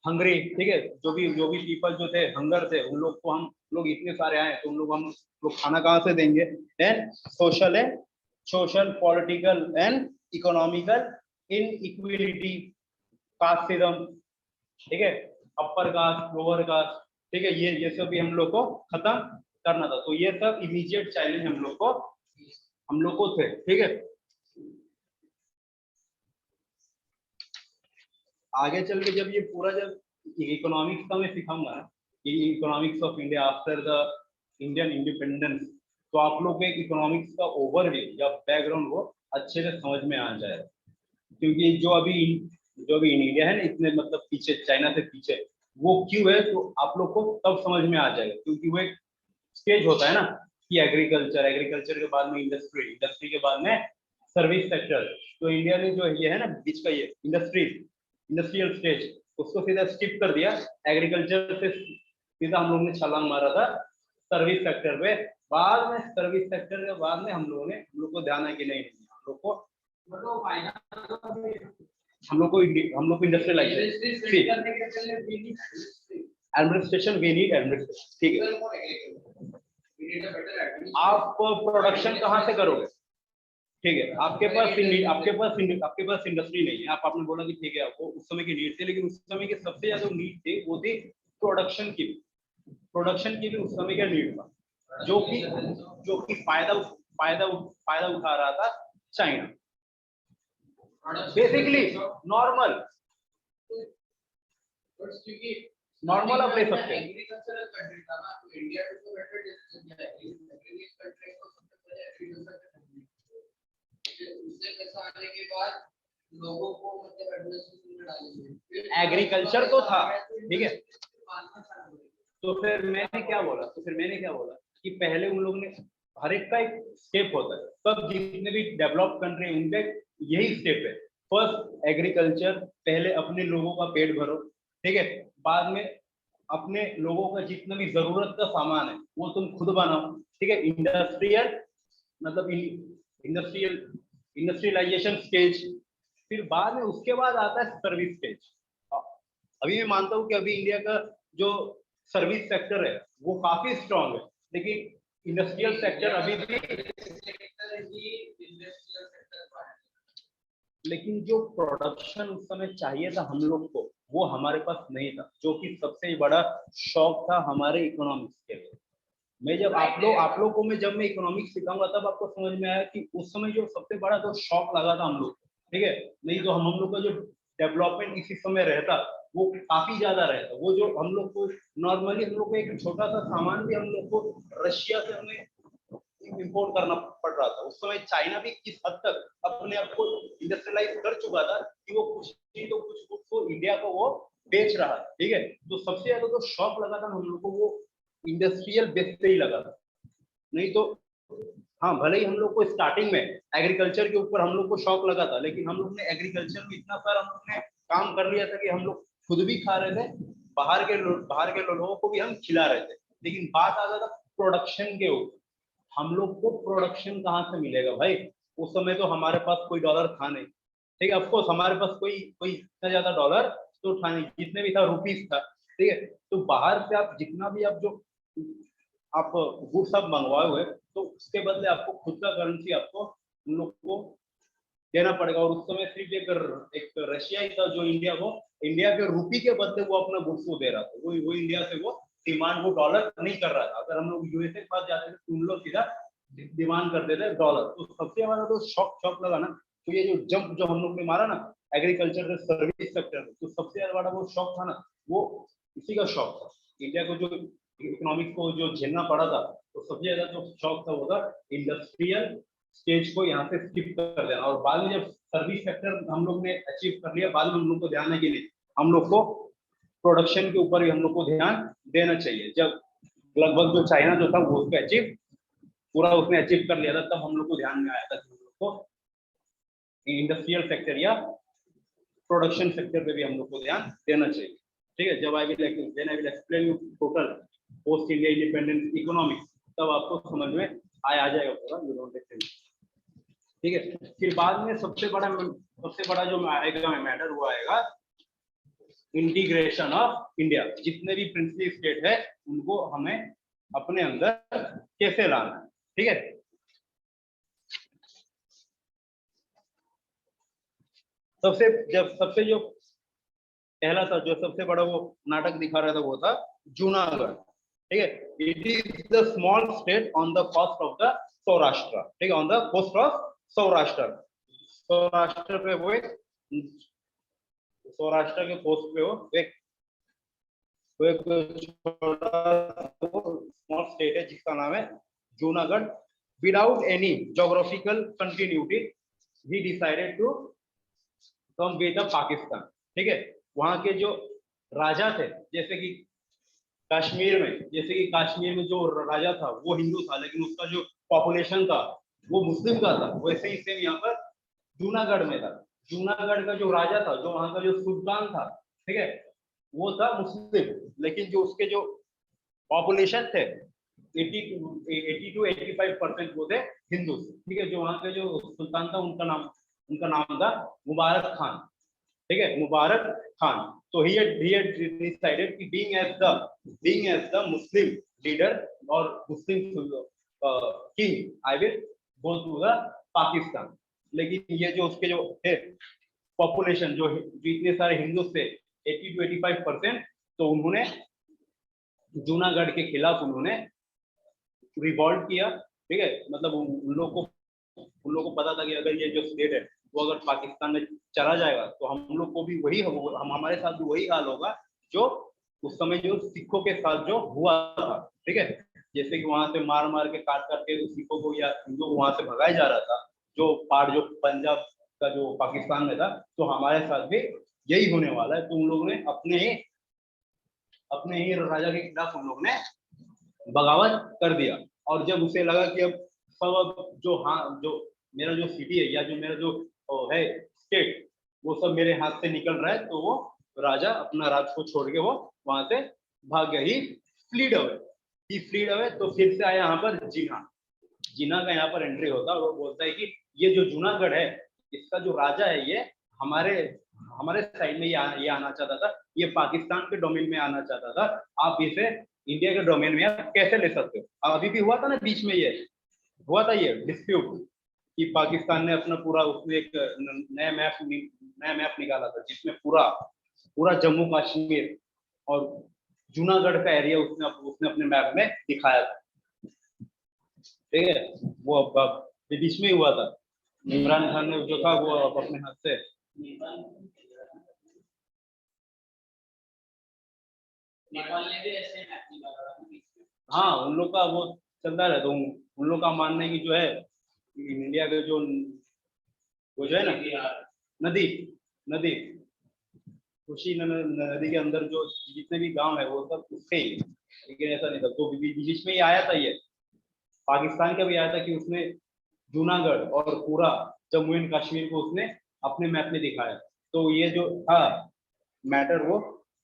हंगरी, ठीक है, जो भी पीपल जो थे हंगर थे, उन लोग को हम लोग इतने सारे आए तो हम लोग खाना कहाँ से देंगे। Then social political and economical inequality, casteism, ठीक है, अपर कास्ट लोअर कास्ट, ठीक है, ये सब भी हम लोग को खत्म करना था। तो ये सब इमीडिएट चैलेंज हम लोग को थे, ठीक है। आगे चल के जब ये पूरा जब इकोनॉमिक्स का मैं सिखाऊंगा ना, economics of India after the Indian independence, तो आप लोग को एक इकोनॉमिक्स का ओवरव्यू या बैकग्राउंड वो अच्छे से समझ में आ जाएगा। क्योंकि जो अभी इंडिया है ना, इतने मतलब पीछे, चाइना से पीछे, वो क्यों है, तो आप लोग को तब समझ में आ जाएगा। क्योंकि वो एक स्टेज होता है ना कि एग्रीकल्चर के बाद में इंडस्ट्री के बाद में सर्विस सेक्टर। तो इंडिया ने जो ये है ना बीच का ये इंडस्ट्रियल स्टेज, उसको सीधा स्किप कर दिया। एग्रीकल्चर से सीधा हम लोग ने छलांग मारा था सर्विस सेक्टर पे। बाद में सर्विस सेक्टर के बाद में हम लोग को ध्यान है कि नहीं, हम लोग को industrialisation, administration, we need administration, ठीक है। आप प्रोडक्शन कहाँ से करोगे, ठीक है, आपके पास इंडस्ट्री नहीं है। आपने बोला कि ठीक है, आपको उस समय की नीड थी, लेकिन उस समय की सबसे ज्यादा नीड थी वो थी प्रोडक्शन की भी उस समय का नीड था, जो कि फायदा उठा रहा था चाइना। बेसिकली नॉर्मल आप ले सकते हैं। एग्रीकल्चरल कंट्री था ना, तो इंडिया तो बेटर डिसीजन है, एग्रीकल्चर कंट्री को सबसे पहले एग्रीकल्चर उससे पैसा आने के बाद लोगों को मतलब एडमिनिस्ट्रेशन में डालेंगे। एग्रीकल्चर तो था, ठीक है। तो फिर मैंने क्या बोला कि पहले उन लोगों ने, हर एक का एक स्टेप होता है, सब जितने भी डेवलप्ड कंट्री उनका यही स्टेप है। फर्स्ट एग्रीकल्चर, पहले अपने लोगों का पेट भरो, ठीक है, बाद में अपने लोगों का जितना भी जरूरत का सामान है वो तुम खुद बनाओ, ठीक है। इंडस्ट्रियलाइजेशन स्टेज, फिर बाद में उसके बाद आता है सर्विस स्टेज। अभी मैं मानता हूँ कि अभी इंडिया का जो सर्विस सेक्टर है वो काफी स्ट्रांग है, लेकिन इंडस्ट्रियल सेक्टर अभी भी, लेकिन जो प्रोडक्शन उस समय चाहिए था हम लोग को, वो हमारे पास नहीं था, जो कि सबसे बड़ा शौक था हमारे इकोनॉमिक्स के लिए। मैं जब आप लोग को मैं जब मैं इकोनॉमिक्स सिखाऊंगा तब आपको समझ में आया कि उस समय जो सबसे बड़ा जो शॉक लगा था हम लोग, ठीक है, नहीं तो हम लोग का जो डेवलपमेंट इसी समय रहता वो काफी ज्यादा रहता। वो जो हम लोग को नॉर्मली हम लोग को एक छोटा सा सामान भी हम लोग को रशिया से हमें इंपोर्ट करना पड़ रहा था। उस समय चाइना भी किस हद तक अपने आप को इंडस्ट्रियलाइज कर चुका था कि वो कुछ नहीं तो कुछ गुड्स को इंडिया को वो बेच रहा है, ठीक है। तो सबसे ज्यादा तो शॉक लगा था हम लोग को वो इंडस्ट्रियल बेस पे ही लगा था। नहीं तो हाँ, भले ही हम लोग को स्टार्टिंग में एग्रीकल्चर के ऊपर हम लोग को शौक लगा था, लेकिन हम लोग ने एग्रीकल्चर में इतना सारा हम लोग ने काम कर लिया था कि हम लोग खुद भी खा रहे थे, बाहर के लोगों को भी हम खिला रहे थे। लेकिन बात आ जाता प्रोडक्शन के ऊपर, हम लोग को प्रोडक्शन कहाँ से मिलेगा भाई? उस समय तो हमारे पास कोई डॉलर था नहीं, ठीक है। ऑफकोर्स हमारे पास कोई कोई इतना ज्यादा डॉलर तो था नहीं, जितने भी था रुपीस था, ठीक है। तो बाहर से आप जितना भी आप जो आप गुड्स सब मंगवाए हुए तो उसके बदले आपको खुद का करेंसी आपको उन लोग को देना पड़ेगा। और उस समय सिर्फ एक रशिया ही था जो इंडिया के रुपी के बदले वो अपना गुड्स को दे रहा था। वो इंडिया से वो डिमांड वो डॉलर नहीं कर रहा था। अगर हम लोग यूएसए के पास जाते थे तो उन लोग सीधा डिमांड करते थे डॉलर। तो सबसे हमारा तो शॉक लगा ना, तो ये जो जंप जो हम लोग ने मारा ना एग्रीकल्चर से सर्विस सेक्टर में, तो सबसे ज्यादा बड़ा वो शॉक था ना, वो इसी का शॉक था। इंडिया को जो इकोनॉमिक को जो झेलना पड़ा था, तो सबसे ज्यादा जो शॉक था वो था इंडस्ट्रियल स्टेज को यहाँ से स्किप कर देना। और बाद में जब सर्विस सेक्टर हम लोग ने अचीव कर लिया, बाद में हम लोग को ध्यान है कि नहीं, हम लोग को प्रोडक्शन के ऊपर भी हम लोग को ध्यान देना चाहिए। जब लगभग जो चाइना जो था वो उसको अचीव पूरा उसने अचीव कर लिया था, तब हम लोग को ध्यान में आया था कि हम लोग को इंडस्ट्रियल सेक्टर या प्रोडक्शन सेक्टर पे भी हम लोग को ध्यान देना चाहिए, ठीक है। जब I will explain you total post India independence economics, तब आपको समझ में आ जाएगा पूरा, यू डोंट टेक, ठीक है। फिर बाद में सबसे बड़ा जो आएगा मैटर वो आएगा इंटीग्रेशन ऑफ इंडिया। जितने भी प्रिंसिपल स्टेट है उनको हमें अपने अंदर कैसे लाना है, ठीक है। सबसे जो पहला था, जो सबसे बड़ा वो नाटक दिखा रहा था वो था जूनागढ़, ठीक है। It is the small state on the coast of the Saurashtra, ठीक है, on the coast of Saurashtra. Saurashtra पे वो एक सौराष्ट्र के कोस्ट पे वो एक छोटा स्मॉल स्टेट है जिसका नाम है Junagadh. Without any geographical continuity he decided to come with Pakistan, ठीक है। वहां के जो राजा थे, जैसे कि कश्मीर में जो राजा था वो हिंदू था, लेकिन उसका जो पॉपुलेशन था वो मुस्लिम का था। वैसे ही सेम यहाँ पर जूनागढ़ में था। जूनागढ़ का जो राजा था, जो वहां का जो सुल्तान था, ठीक है, वो था मुस्लिम, लेकिन जो उसके जो पॉपुलेशन थे 80 to 85% वो थे हिंदू, ठीक है। जो वहां के जो सुल्तान था उनका नाम था मुबारक खान, ठीक है, मुबारक खान। तो he had decided कि being as the Muslim leader or Muslim king, I will go to the Pakistan। लेकिन ये जो उसके जो है पॉपुलेशन जो इतने सारे हिंदू थे 80 to 85%, तो उन्होंने जूनागढ़ के खिलाफ उन्होंने रिवॉल्ट किया, ठीक है। मतलब उन लोगों को पता था कि अगर ये जो स्टेट है वो अगर पाकिस्तान में चला जाएगा तो हम लोग को भी हमारे साथ भी वही हाल होगा जो उस समय जो सिखों के साथ जो हुआ था, ठीक है। जैसे कि वहां से मार के काट के सिखों को या हिंदू को वहां से भगाया जा रहा था, जो पार्ट जो पंजाब का जो पाकिस्तान में था, तो हमारे साथ भी यही होने वाला है। तो उन लोगों ने अपने ही राजा के खिलाफ उन लोगों ने बगावत कर दिया। और जब उसे लगा कि अब सब जो मेरा जो सिटी है या जो मेरा जो है स्टेट वो सब मेरे हाथ से निकल रहा है, तो वो राजा अपना राज को छोड़ के वो वहां से भाग गया। ही फ्लीड अवे। तो फिर से आया यहाँ पर जीना का यहाँ पर एंट्री होता है और वो बोलता है कि ये जो जूनागढ़ है इसका जो राजा है ये हमारे साइड में ये आना चाहता था, ये पाकिस्तान के डोमेन में आना चाहता था, आप इसे इंडिया के डोमेन में आप कैसे ले सकते हो। अभी भी हुआ था ना, बीच में ये हुआ था ये डिस्प्यूट कि पाकिस्तान ने अपना पूरा उसमें एक नया मैप निकाला था जिसमें पूरा जम्मू कश्मीर और जूनागढ़ का एरिया उसने अपने मैप में दिखाया था। ठीक है, वो बीच में ही हुआ था। इमरान खान ने जो था वो अपने हाथ से नेपाल ने भी ऐसे मैच निकाला था बीच में। हाँ, उन लोग का वो चलता रहता तो उन लोग का मानना है कि जो है इंडिया के जो वो जो है ना नदी नदी उसी नदी के अंदर जो जितने भी गांव है वो सब उसके ही है। लेकिन ऐसा नहीं था, तो बीच में ही आया था ये, पाकिस्तान का भी आया था कि उसने जूनागढ़ और पूरा जम्मू एंड कश्मीर को उसने अपने मैप में दिखाया। तो ये जो था मैटर वो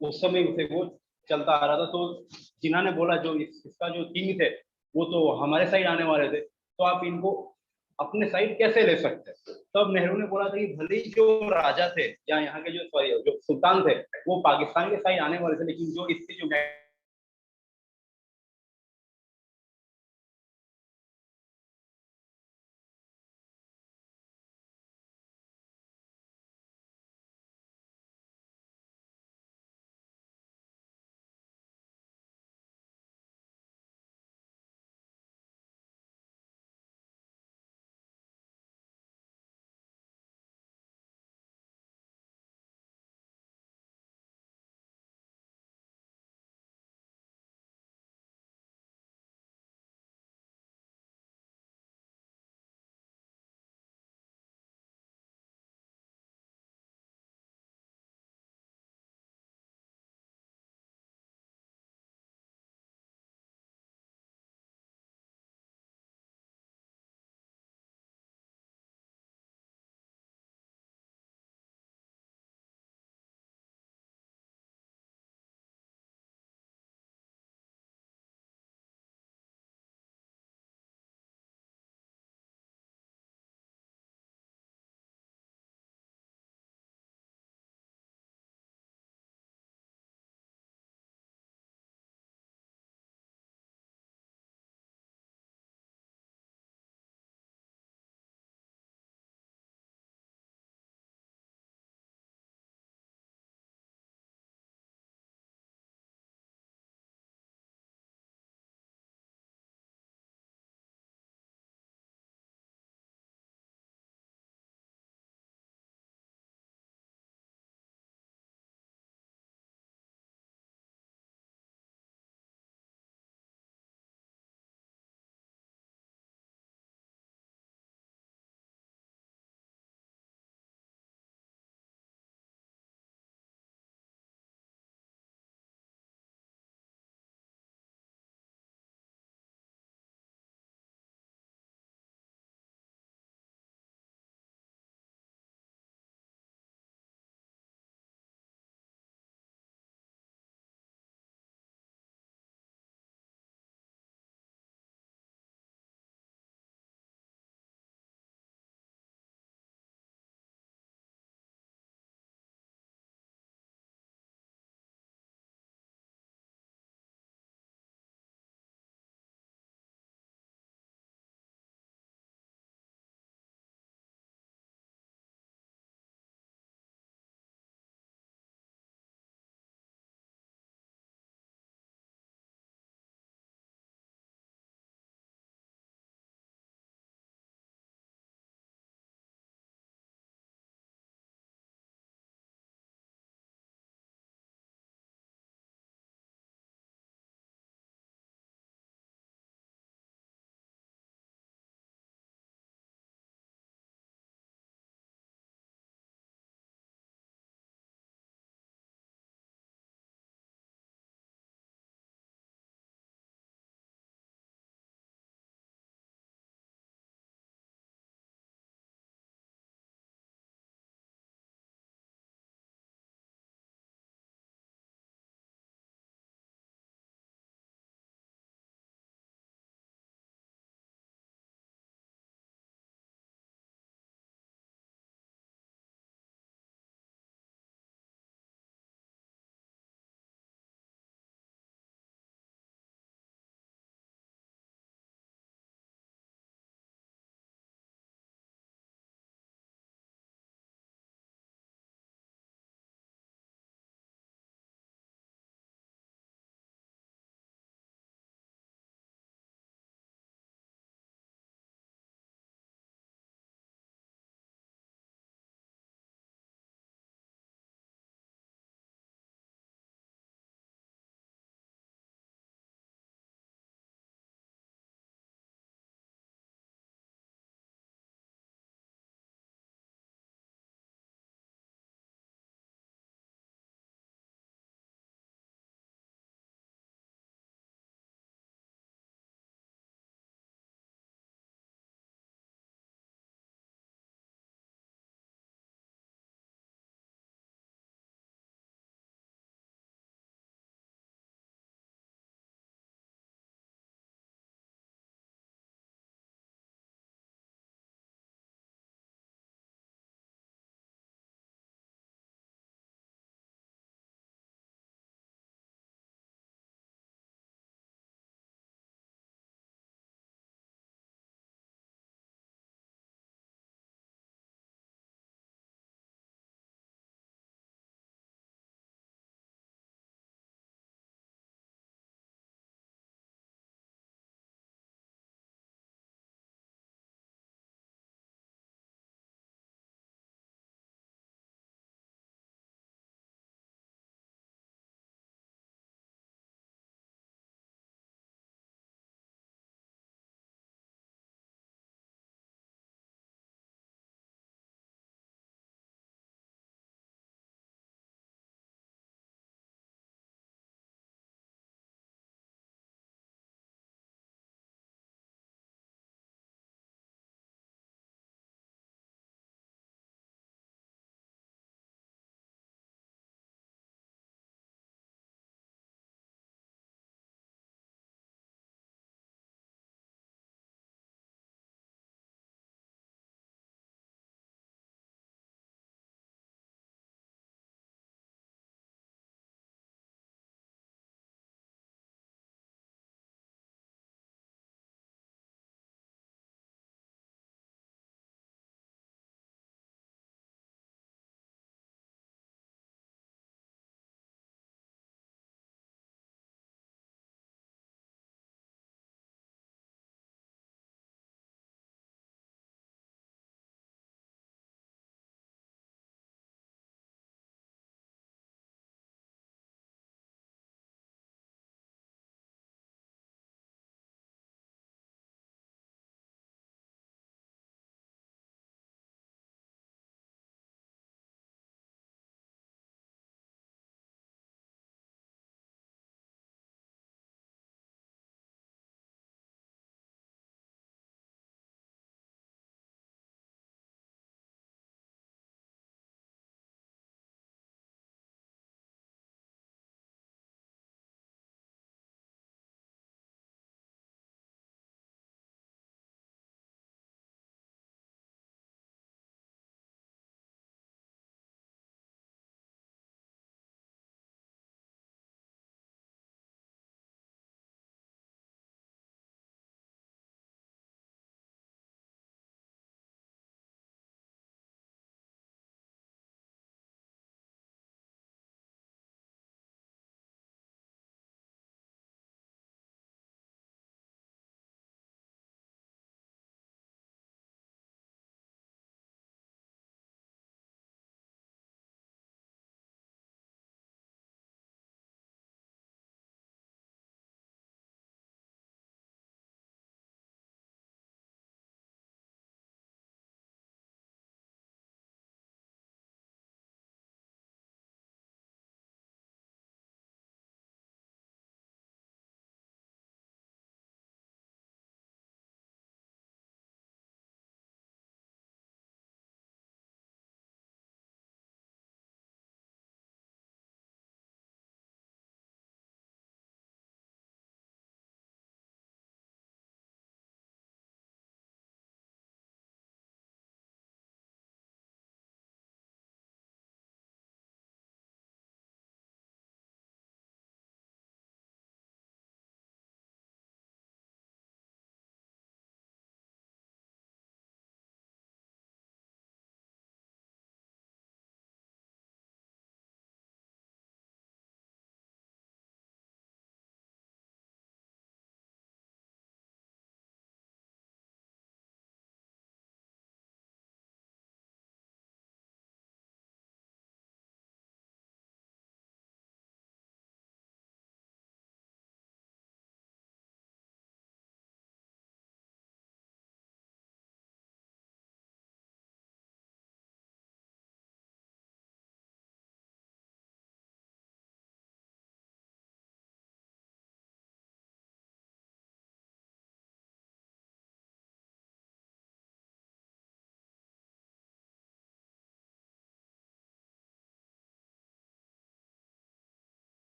उस समय उसे वो चलता आ रहा था। तो जिन्हा ने बोला जो इसका जो किंग थे वो तो हमारे साइड आने वाले थे, तो आप इनको अपने साइड कैसे ले सकते हैं? तब नेहरू ने बोला था कि भले ही जो राजा थे या यहाँ के जो सॉरी जो सुल्तान थे वो पाकिस्तान के साइड आने वाले थे, लेकिन जो इसकी जो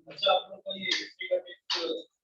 अच्छा, आप लोग को ये हिस्ट्री का टेस्ट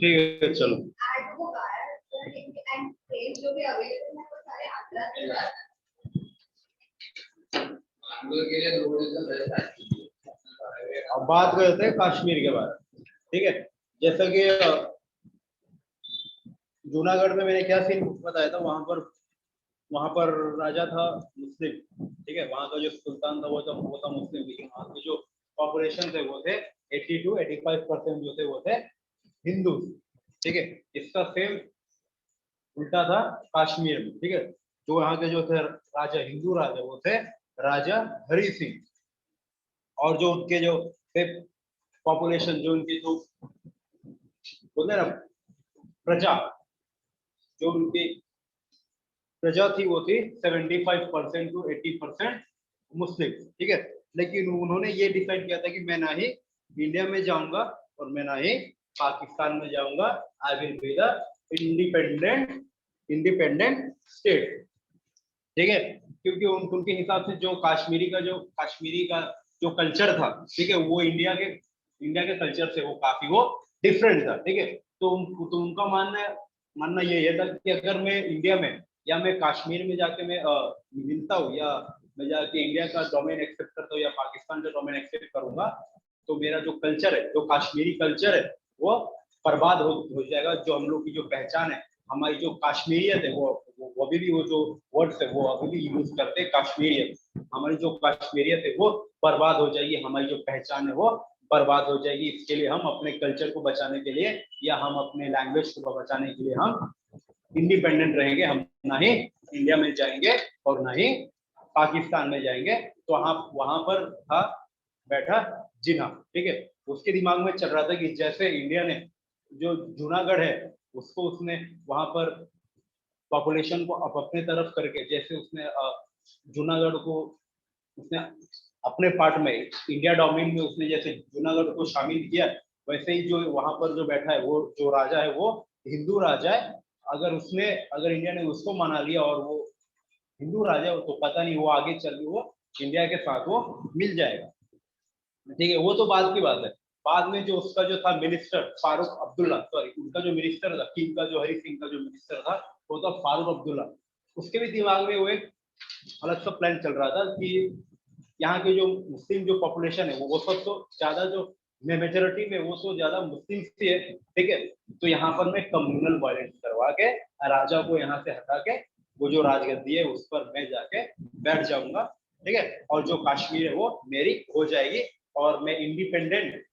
ठीक है, चलो। Add to the cart and place जो भी available है वो सारे आगरा के बाद हम लोग के लिए रोड इज बेस्ट। अब बात करते हैं कश्मीर के बारे में। ठीक है, जैसा कि जूनागढ़ में मैंने क्या सीन बताया था, वहां पर राजा था मुस्लिम। ठीक है, वहां का जो सुल्तान था वो था मुस्लिम, लेकिन वहां के जो पॉपुलेशन थे वो थे 80 to 85% जो थे वो थे हिंदू। ठीक है, इसका सेम उल्टा था कश्मीर में। ठीक है, जो यहाँ के जो थे राजा, हिंदू राजा, वो थे राजा हरि सिंह। और जो उनके जो थे पॉपुलेशन, जो उनकी जो बोलते हैं ना प्रजा, जो उनकी प्रजा थी वो थी 75% टू 80% मुस्लिम, ठीक है। लेकिन उन्होंने ये डिसाइड किया था कि मैं ना ही इंडिया में जाऊंगा और मैं ना ही पाकिस्तान में जाऊंगा, I will be the independent independent state, ठीक है। क्योंकि उनके हिसाब से जो कश्मीरी का जो कल्चर था, ठीक है, वो इंडिया के कल्चर से वो काफी वो डिफरेंट था, ठीक है। तो उनका मानना ये था कि अगर मैं इंडिया में या मैं कश्मीर में जाके मैं मिलता हूँ, या मैं जाके इंडिया का डोमेन एक्सेप्ट करता हूँ या पाकिस्तान का डोमेन एक्सेप्ट करूंगा, तो मेरा जो कल्चर है, जो कश्मीरी कल्चर है, वो बर्बाद हो जाएगा। जो हम लोग की जो पहचान है, हमारी जो कश्मीरियत है, वो अभी भी वो जो वर्ड्स है वो अभी भी यूज करते हैं, कश्मीरियत। हमारी जो कश्मीरियत है वो बर्बाद हो जाएगी, हमारी जो पहचान है वो बर्बाद हो जाएगी। इसके लिए हम अपने कल्चर को बचाने के लिए या हम अपने लैंग्वेज को बचाने के लिए हम इंडिपेंडेंट रहेंगे। हम ना ही इंडिया में जाएंगे और ना ही पाकिस्तान में जाएंगे। तो वहां पर था बैठा जिन्ना, ठीक है। उसके दिमाग में चल रहा था कि जैसे इंडिया ने जो जूनागढ़ है उसको उसने वहां पर पॉपुलेशन को अपने तरफ करके, जैसे उसने जूनागढ़ को उसने अपने पार्ट में इंडिया डोमेन में उसने जैसे जूनागढ़ को शामिल किया, वैसे ही जो वहां पर जो बैठा है वो जो राजा है वो हिंदू राजा है। अगर इंडिया ने उसको मना लिया और वो हिंदू राजा है, तो पता नहीं वो आगे चल के वो इंडिया के साथ वो मिल जाएगा, ठीक है। वो तो बाद की बात है। बाद में जो उसका जो था मिनिस्टर फारूक अब्दुल्ला, सॉरी, उनका जो मिनिस्टर था किंग का, जो हरी सिंह का जो मिनिस्टर था, वो था फारूक अब्दुल्ला। उसके भी दिमाग में वो एक अलग सा प्लान चल रहा था कि यहाँ के जो मुस्लिम जो पॉपुलेशन है वो सब तो ज्यादा, जो मेजोरिटी में वो तो ज्यादा मुस्लिम ही है, ठीक है। तो यहाँ पर मैं कम्युनल वायलेंस करवा के राजा को यहाँ से हटा के वो जो राजगद्दी है उस पर मैं जाके बैठ जाऊंगा, ठीक है। और जो कश्मीर है वो मेरी हो जाएगी और मैं इंडिपेंडेंट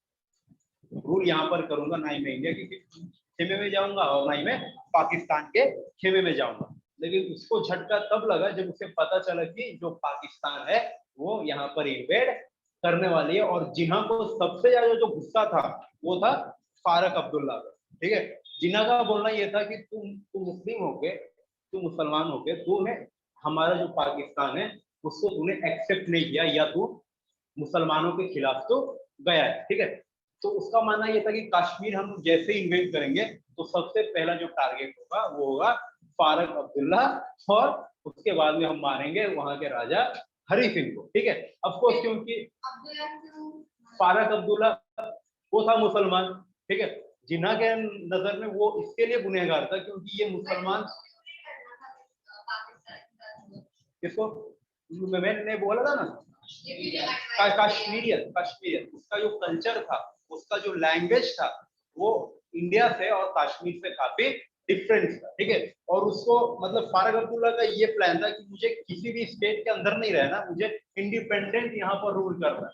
रूल यहाँ पर करूंगा। ना ही मैं इंडिया के खेमे में जाऊंगा और ना ही मैं पाकिस्तान के खेमे में जाऊंगा। लेकिन उसको झटका तब लगा जब उसे पता चला कि जो पाकिस्तान है वो यहाँ पर इन्वेड करने वाली है। और जिन्हा को सबसे ज्यादा जो गुस्सा था वो था फारूक अब्दुल्ला का, ठीक है। जिन्हा का बोलना ये था कि तुम मुस्लिम होके, तुम मुसलमान होके, तूने हमारा जो पाकिस्तान है उसको तूने एक्सेप्ट नहीं किया, या तू मुसलमानों के खिलाफ तो गया है, ठीक है। तो उसका मानना यह था कि कश्मीर हम जैसे ही इन्वेट करेंगे तो सबसे पहला जो टारगेट होगा वो होगा फारूक अब्दुल्ला, और उसके बाद में हम मारेंगे वहां के राजा हरी सिंह को, ठीक है। ऑफकोर्स क्योंकि फारूक अब्दुल्ला वो था मुसलमान, ठीक है। जिन्ना के नजर में वो इसके लिए गुनहगार था क्योंकि ये मुसलमान। किसको? मैंने बोला था ना, कश्मीरियत उसका जो कल्चर था, उसका जो लैंग्वेज था, वो इंडिया से और कश्मीर से काफी डिफरेंट था, ठीक है। और उसको मतलब फारूक अब्दुल्ला का ये प्लान था कि मुझे किसी भी स्टेट के अंदर नहीं रहना, मुझे इंडिपेंडेंट यहाँ पर रूल करना है,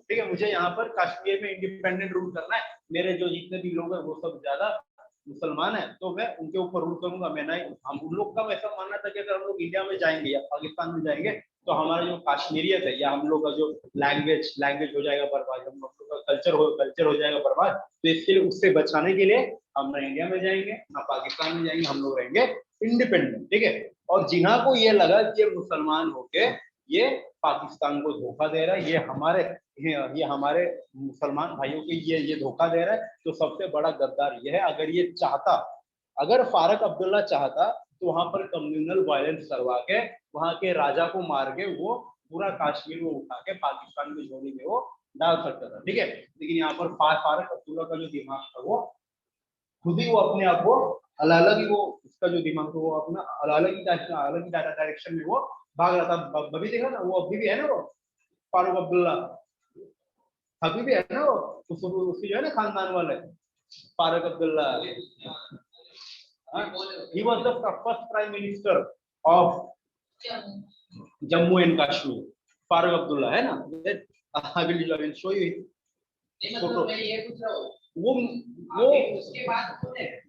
ठीक है। मुझे यहाँ पर कश्मीर में इंडिपेंडेंट रूल करना है। मेरे जो जितने भी लोग हैं वो सब ज्यादा मुसलमान है, तो मैं उनके ऊपर रूल करूंगा। मैं नहीं, हम उन लोग का ऐसा मानना था कि अगर हम लोग इंडिया में जाएंगे या पाकिस्तान में जाएंगे तो हमारा जो कश्मीरियत है या हम लोग का जो लैंग्वेज हो जाएगा बर्बाद, हम लोग का कल्चर हो जाएगा बर्बाद। तो इसके लिए, उससे बचाने के लिए हम ना इंडिया में जाएंगे ना पाकिस्तान में जाएंगे, हम लोग रहेंगे इंडिपेंडेंट, ठीक है। और जिन्हा को ये लगा कि ये मुसलमान होके ये पाकिस्तान को धोखा दे रहा है, ये हमारे मुसलमान भाइयों को ये धोखा दे रहा है, तो सबसे बड़ा गद्दार ये है। अगर फारूक अब्दुल्ला चाहता तो वहां पर कम्युनल वायलेंस करवा के वहां के राजा को मार के वो पूरा कश्मीर को उठा के पाकिस्तान की झोली में वो डाल सकता था, ठीक है। लेकिन यहाँ पर फारूक अब्दुल्ला का जो दिमाग था वो खुद ही वो अपने आप को अलग ही वो उसका जो दिमाग था वो अपना अलग ही डायरेक्शन में वो भाग रहा था। अभी देखा ना, वो अभी भी है ना, वो फारूक अब्दुल्ला अभी भी है ना, वो उसकी जो है ना खानदान वाले Farooq Abdullah. He was the first prime minister of Jammu and Kashmir, Farooq Abdullah है ना। I will show you photo. वो उसके बाद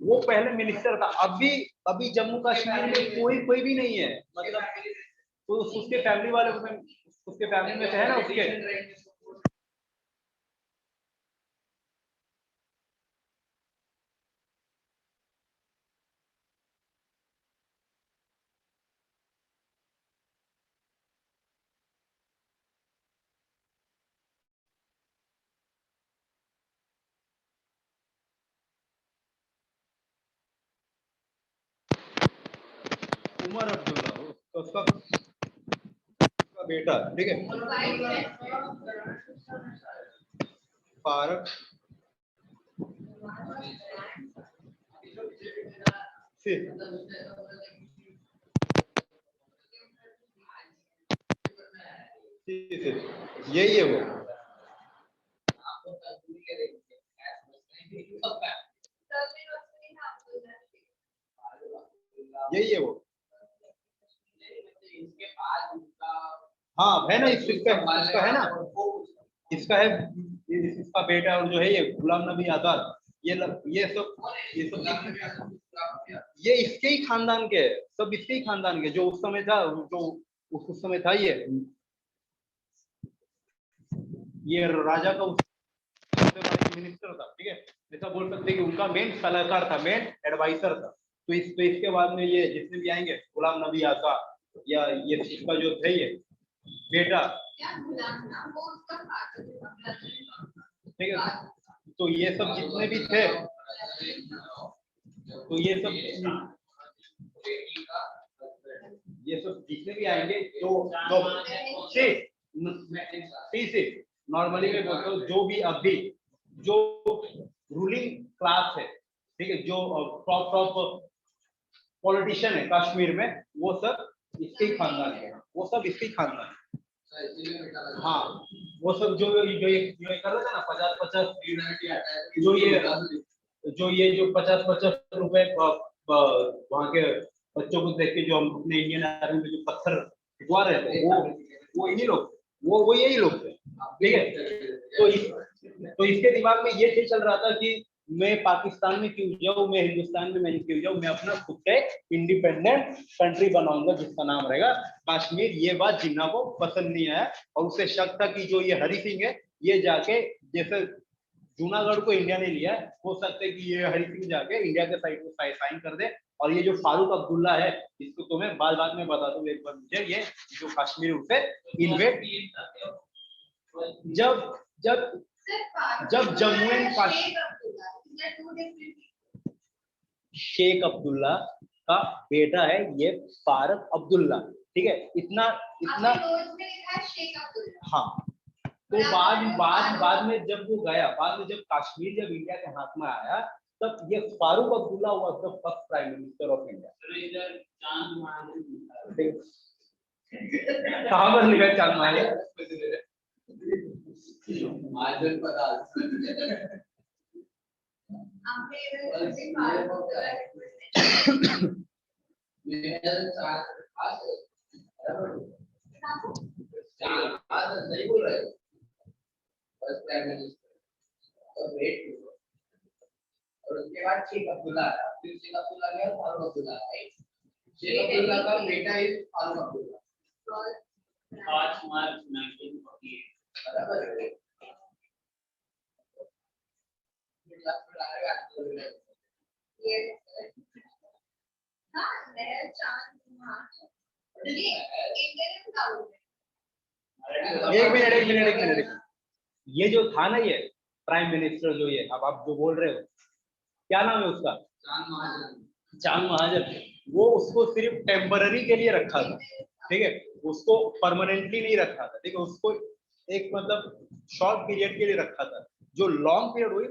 वो पहले मिनिस्टर था। अभी जम्मू कश्मीर में कोई भी नहीं है, मतलब तो उसके फैमिली वाले उसके फैमिली में है ना उसके उमर अब्दुल्ला, उसका बेटा, ठीक है। फारूक यही है वो, यही है वो। हाँ है ना, इसका है ना, इसका है, इसका बेटा और जो है ये गुलाम नबी आजाद, ये सब ये इसके ही खानदान के, सब इसके ही खानदान के, जो उस समय था, जो उस समय था, ये राजा का मिनिस्टर था, ठीक है। ऐसा बोल सकते हैं कि उनका मेन सलाहकार था, मेन एडवाइजर था। तो इसके बाद में ये जितने भी आएंगे, गुलाम नबी आजाद या ये इसका जो थे ये बेटा, ठीक है। तो ये सब जितने भी थे, तो ये सब जितने भी आएंगे, नॉर्मली मैं बोलता हूँ, जो भी अभी जो रूलिंग क्लास है, ठीक है, जो टॉप पॉलिटिशियन है कश्मीर में, वो सब इसके ही खानदान है, वो सब इसके ही खानदान है। हाँ, वो सब जो कर रहे थे ना 50-50, जो 50-50 रुपए वहाँ के बच्चों को देख के जो हम अपने इंडियन आर्मी में जो पत्थर फेंकवा रहे थे, वो इन्हीं लोग, वो यही लोग थे, ठीक है। तो इसके दिमाग में ये चीज चल रहा था कि मैं पाकिस्तान में क्यों जाऊँ, मैं हिंदुस्तान में मैं क्यों जाऊँ, मैं अपना खुद का इंडिपेंडेंट कंट्री बनाऊंगा जिसका नाम रहेगा कश्मीर। ये बात जिन्ना को पसंद नहीं आया, और उसे शक था कि जो ये हरि सिंह है, ये जाके जैसे जूनागढ़ को इंडिया ने लिया, हो सकता है कि ये हरि सिंह जाके इंडिया के साइड को साइन कर दे। और ये जो फारूक अब्दुल्ला है, इसको तो मैं बाद में बता दूं, एक बार मुझे ये जो कश्मीर उसे इन्वेट, जब जम्मू एंड कश्मीर, शेख अब्दुल्ला का बेटा है ये फारूक अब्दुल्ला, ठीक है। इतना हाँ। तो बाद में जब वो गया, बाद में जब कश्मीर जब इंडिया के हाथ में आया, तब ये Farooq Abdullah was the first prime minister of India. कहाँ पर लिखा चांद महाराज? और उसके बाद शेख अब्दुल्ला, फिर शेख अब्दुल्ला गया, फारूक अब्दुल्ला, शेख अब्दुल्ला का बेटा है फारूक अब्दुल्ला। 5 मार्च 1948 बराबर। एक मिनट, ये जो था ना, ये प्राइम मिनिस्टर जो ये अब आप जो बोल रहे हो, क्या नाम है उसका? चांद महाजन। वो उसको सिर्फ टेम्पररी के लिए रखा था, ठीक है, उसको परमानेंटली नहीं रखा था, ठीक है, उसको एक मतलब शॉर्ट पीरियड के लिए रखा था। जो लॉन्ग पीरियड हुई,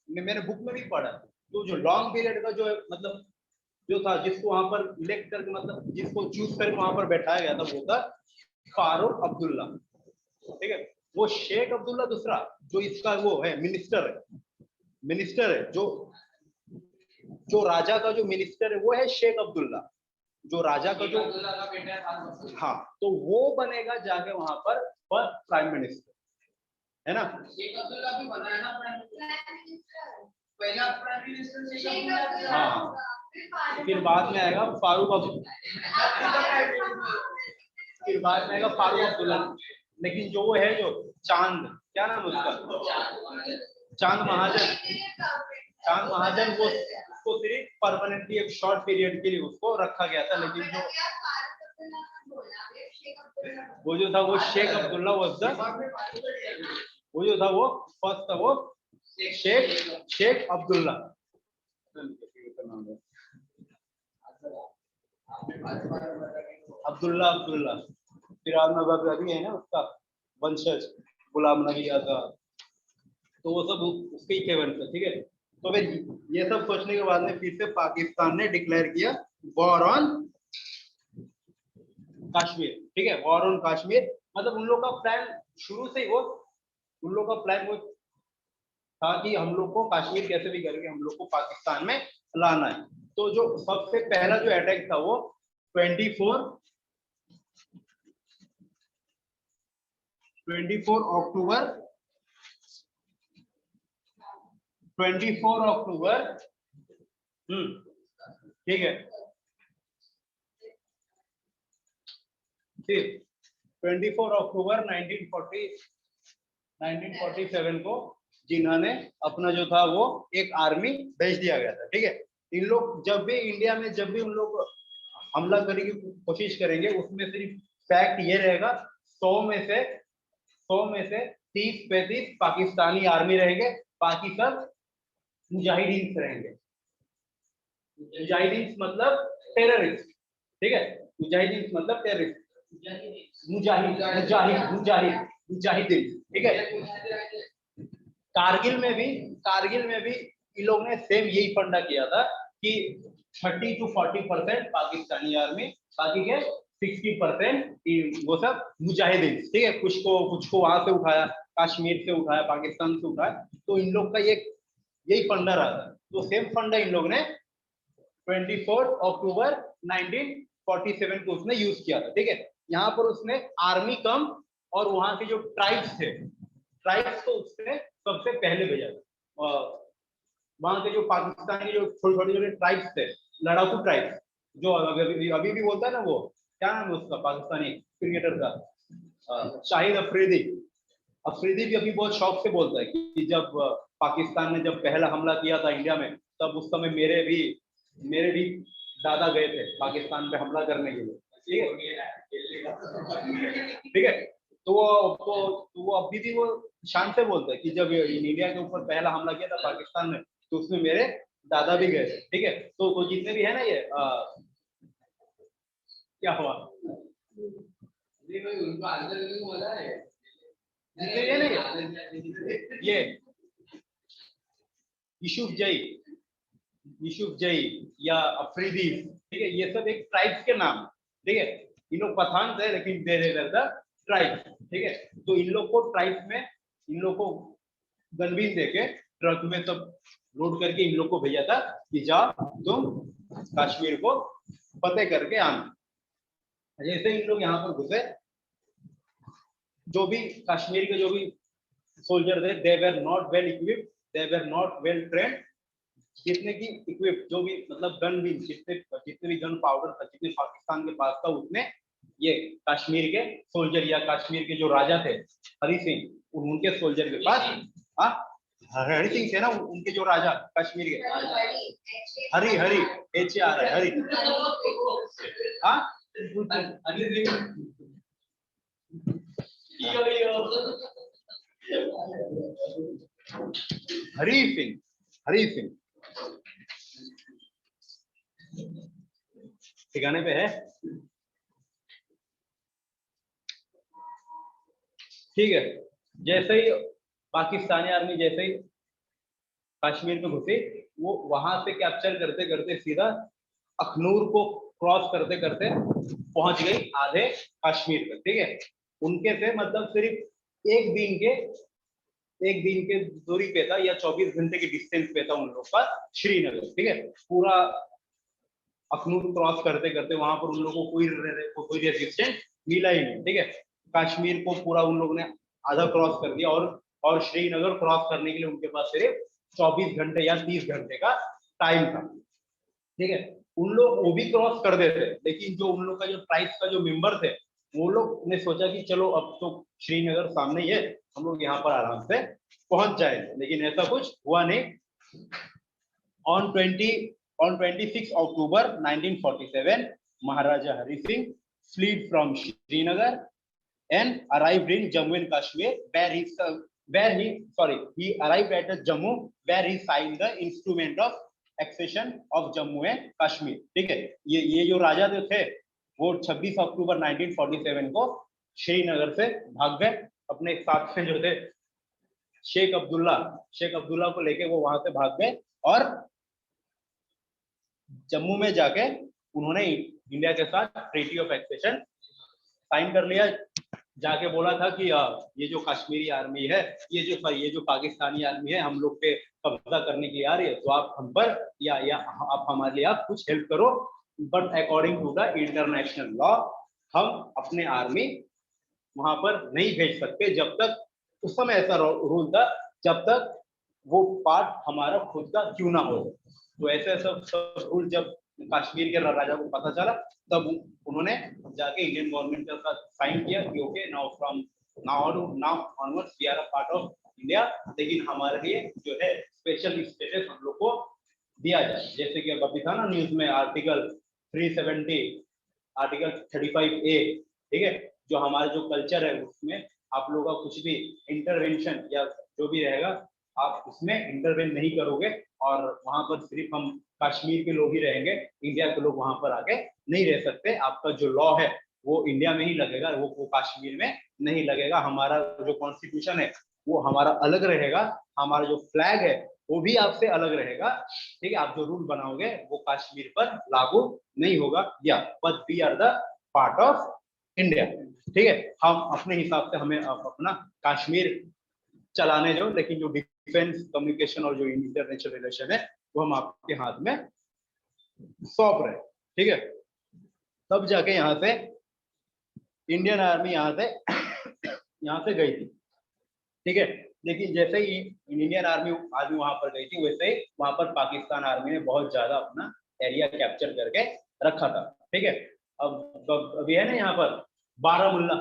मैंने बुक में भी पढ़ा, तो जो लॉन्ग पीरियड का जो मतलब जो था, जिसको वहां पर इलेक्ट करके, मतलब जिसको चूज करके वहां पर बैठाया गया था, वो था फारूक अब्दुल्ला, ठीक है। वो शेख अब्दुल्ला दूसरा, जो इसका वो है मिनिस्टर है, जो राजा का जो मिनिस्टर है, वो है शेख अब्दुल्ला, जो राजा का जो हाँ, तो वो बनेगा जाके वहां पर प्राइम मिनिस्टर, है ना। शेख अब्दुल्ला भी बना है ना प्राइम मिनिस्टर, पहला प्राइम मिनिस्टर शेख अब्दुल्ला। हाँ, फिर बाद में आएगा फारूक अब्दुल्ला, फिर बाद में आएगा फारूक अब्दुल्ला। लेकिन जो वो है, जो चांद, क्या नाम है उसका? चांद महाजन, वो उसको सिर्फ परमानेंटली एक शॉर्ट पीरियड के लिए उसको रखा गया था। लेकिन जो वो जो था, वो शेख अब्दुल्ला, वो जो था, वो फर्स्ट था, वो शेख अब्दुल्ला। अब्दुल्ला फिराज नवाब अभी है ना, उसका वंशज गुलाम नबी आजाद, तो वो सब उसके ही थे वंशज, ठीक है। तो फिर ये सब सोचने के बाद में फिर से पाकिस्तान ने डिक्लेयर किया वॉर ऑन कश्मीर, ठीक है, वॉर ऑन कश्मीर। मतलब उन लोग का प्लान शुरू से ही उन लोग का प्लान वो था कि हम लोग को कश्मीर कैसे भी करके हम लोग को पाकिस्तान में लाना है। तो जो सबसे पहला जो अटैक था वो 24 अक्टूबर 24 अक्टूबर, ठीक है, ठीक, 24 अक्टूबर 1947 को जिन्होंने अपना जो था वो एक आर्मी भेज दिया गया था, ठीक है। इन लोग जब भी इंडिया में जब भी उन लोग हमला करने की कोशिश करेंगे उसमें सिर्फ फैक्ट ये रहेगा 100 में से 30-35 पाकिस्तानी आर्मी रहेंगे, बाकी सब मुजाहिदीन रहेंगे। मुजाहिदीन मतलब टेररिस्ट, ठीक है, मुजाहिदीन मतलब टेररिस्ट, मुजाहिदीन, ठीक है। कारगिल में भी इन लोग ने सेम यही फंडा किया था कि 30 to 40% पाकिस्तानी आर्मी, बाकी के 60% वो सब मुजाहिदीन, ठीक है। कुछ को वहां से उठाया, कश्मीर से उठाया, पाकिस्तान से उठाया, तो इन लोग का यही फंडा रहा था। तो सेम फंडा इन लोग ने 24 अक्टूबर 1947 को उसने यूज किया था, ठीक है। यहाँ पर उसने आर्मी कम और वहां के जो ट्राइब्स को उसने सबसे पहले भेजा था। वहां के जो पाकिस्तानी जो छोटे ट्राइब्स थे, लड़ाकू ट्राइब्स, जो अभी भी बोलता है ना, वो क्या नाम है उसका पाकिस्तानी क्रिकेटर का, शाहिद अफरीदी भी अभी बहुत शौक से बोलता है कि जब पाकिस्तान ने जब पहला हमला किया था इंडिया में, तब उस समय मेरे भी दादा गए थे पाकिस्तान पे हमला करने के लिए, ठीक है। तो वो अभी भी वो शान से बोलता है कि जब इंडिया के ऊपर पहला हमला किया था पाकिस्तान ने, तो उसमें मेरे दादा भी गए थे, ठीक है। तो जितने भी है ना ये क्या हुआ, उनको आंसर देने को बोला है, ये यूसुफ जई या अफरीदी, ठीक है, ये सब एक ट्राइब्स के नाम, ठीक है। इन लोग पठान थे लेकिन द ट्राइब, ठीक है। तो इन लोग को ट्राइब्स में इन लोग को गनबीन देके ट्रक में सब लोड करके इन लोग को भेजा था कि जाओ तुम कश्मीर को फतेह करके आना। जैसे इन लोग यहाँ पर घुसे, जो भी कश्मीर के जो भी सोल्जर थे, they were not well equipped, they were not well trained. जितने की इक्विप जो भी मतलब गन भी जितने भी गन पाउडर था, जितने पाकिस्तान के पास था, उतने ये कश्मीर के सोल्जर या कश्मीर के जो राजा थे हरि सिंह, उनके सोल्जर के पास, हरि सिंह थे ना उनके जो राजा कश्मीर के, हरी HAR हरी, हरी सिंह ठिकाने पे है, ठीक है। जैसे ही पाकिस्तानी आर्मी जैसे ही कश्मीर में घुसी, वो वहां से कैप्चर करते करते सीधा अखनूर को क्रॉस करते करते पहुंच गई आधे कश्मीर पे, ठीक है। उनके से मतलब सिर्फ एक दिन के दूरी पे था या 24 घंटे के डिस्टेंस पे था उन लोग का श्रीनगर, ठीक है। पूरा अखनूर क्रॉस करते करते वहां पर उन लोगों को कोई रेजिस्टेंस मिला ही नहीं, ठीक है। कश्मीर को पूरा उन लोगों ने आधा क्रॉस कर दिया और श्रीनगर क्रॉस करने के लिए उनके पास सिर्फ 24 घंटे या 30 घंटे का टाइम था, ठीक है। उन लोग वो भी क्रॉस कर देते, लेकिन जो उन लोग का जो ट्राइब्स का जो मेंबर थे, वो लोग ने सोचा कि चलो अब तो श्रीनगर सामने ही है, हम लोग यहाँ पर आराम से पहुंच जाएंगे, लेकिन ऐसा कुछ हुआ नहीं। On 26 October 1947, Maharaja Hari Singh fled from Srinagar and arrived in Jammu and Kashmir, he arrived at Jammu where he signed the instrument of accession of Jammu and Kashmir. ठीक है, ये जो राजा जो थे वो 26 अक्टूबर 1947 को श्रीनगर से भाग गए, अपने साथ में जो थे शेख अब्दुल्ला को लेके वो वहां से भाग गए और जम्मू में जाके उन्होंने इंडिया के साथ ट्रीटी ऑफ एक्सेशन साइन कर लिया। जाके बोला था कि ये जो कश्मीरी आर्मी है, ये जो पाकिस्तानी आर्मी है हम लोग पे कब्जा करने के लिए आ रही है, तो आप हम पर या आप हमारे लिए आप कुछ हेल्प करो, but according to the international law हम अपने आर्मी वहां पर नहीं भेज सकते जब तक, उस समय ऐसा रूल था, जब तक वो पार्ट हमारा खुद का क्यों ना हो। तो ऐसे सब रूल जब कश्मीर के राजा को पता चला तब उन्होंने जाके इंडियन गवर्नमेंट के साथ साइन किया कि okay now onwards we are a part of India, लेकिन हमारे लिए जो है स्पेशल स्टेटस हम लोग को दिया जाए। जैसे कि अभी था ना न्यूज में आर्टिकल 370, आर्टिकल 35A, ठीक है, जो हमारा जो कल्चर है उसमें आप लोगों का कुछ भी इंटरवेंशन या जो भी रहेगा आप उसमें इंटरवेन नहीं करोगे, और वहां पर सिर्फ हम कश्मीर के लोग ही रहेंगे, इंडिया के लोग वहां पर आके नहीं रह सकते। आपका जो लॉ है वो इंडिया में ही लगेगा, वो कश्मीर में नहीं लगेगा। हमारा जो कॉन्स्टिट्यूशन है वो हमारा अलग रहेगा, हमारा जो फ्लैग है वो भी आपसे अलग रहेगा। ठीक है, आप जो रूल बनाओगे वो कश्मीर पर लागू नहीं होगा, या but we are the part of India. ठीक है, हम अपने हिसाब से हमें अपना कश्मीर चलाने दो, लेकिन जो डिफेंस कम्युनिकेशन और जो इंटरनेशनल रिलेशन है वो हम आपके हाथ में सौंप रहे। ठीक है, तब जाके यहाँ से इंडियन आर्मी यहाँ से गई थी। ठीक है, लेकिन जैसे ही इंडियन आर्मी वहां पर गई थी, वैसे ही वहां पर पाकिस्तान आर्मी ने बहुत ज्यादा अपना एरिया कैप्चर करके रखा था। ठीक है, अब अभी है ना यहाँ पर बारामुल्ला,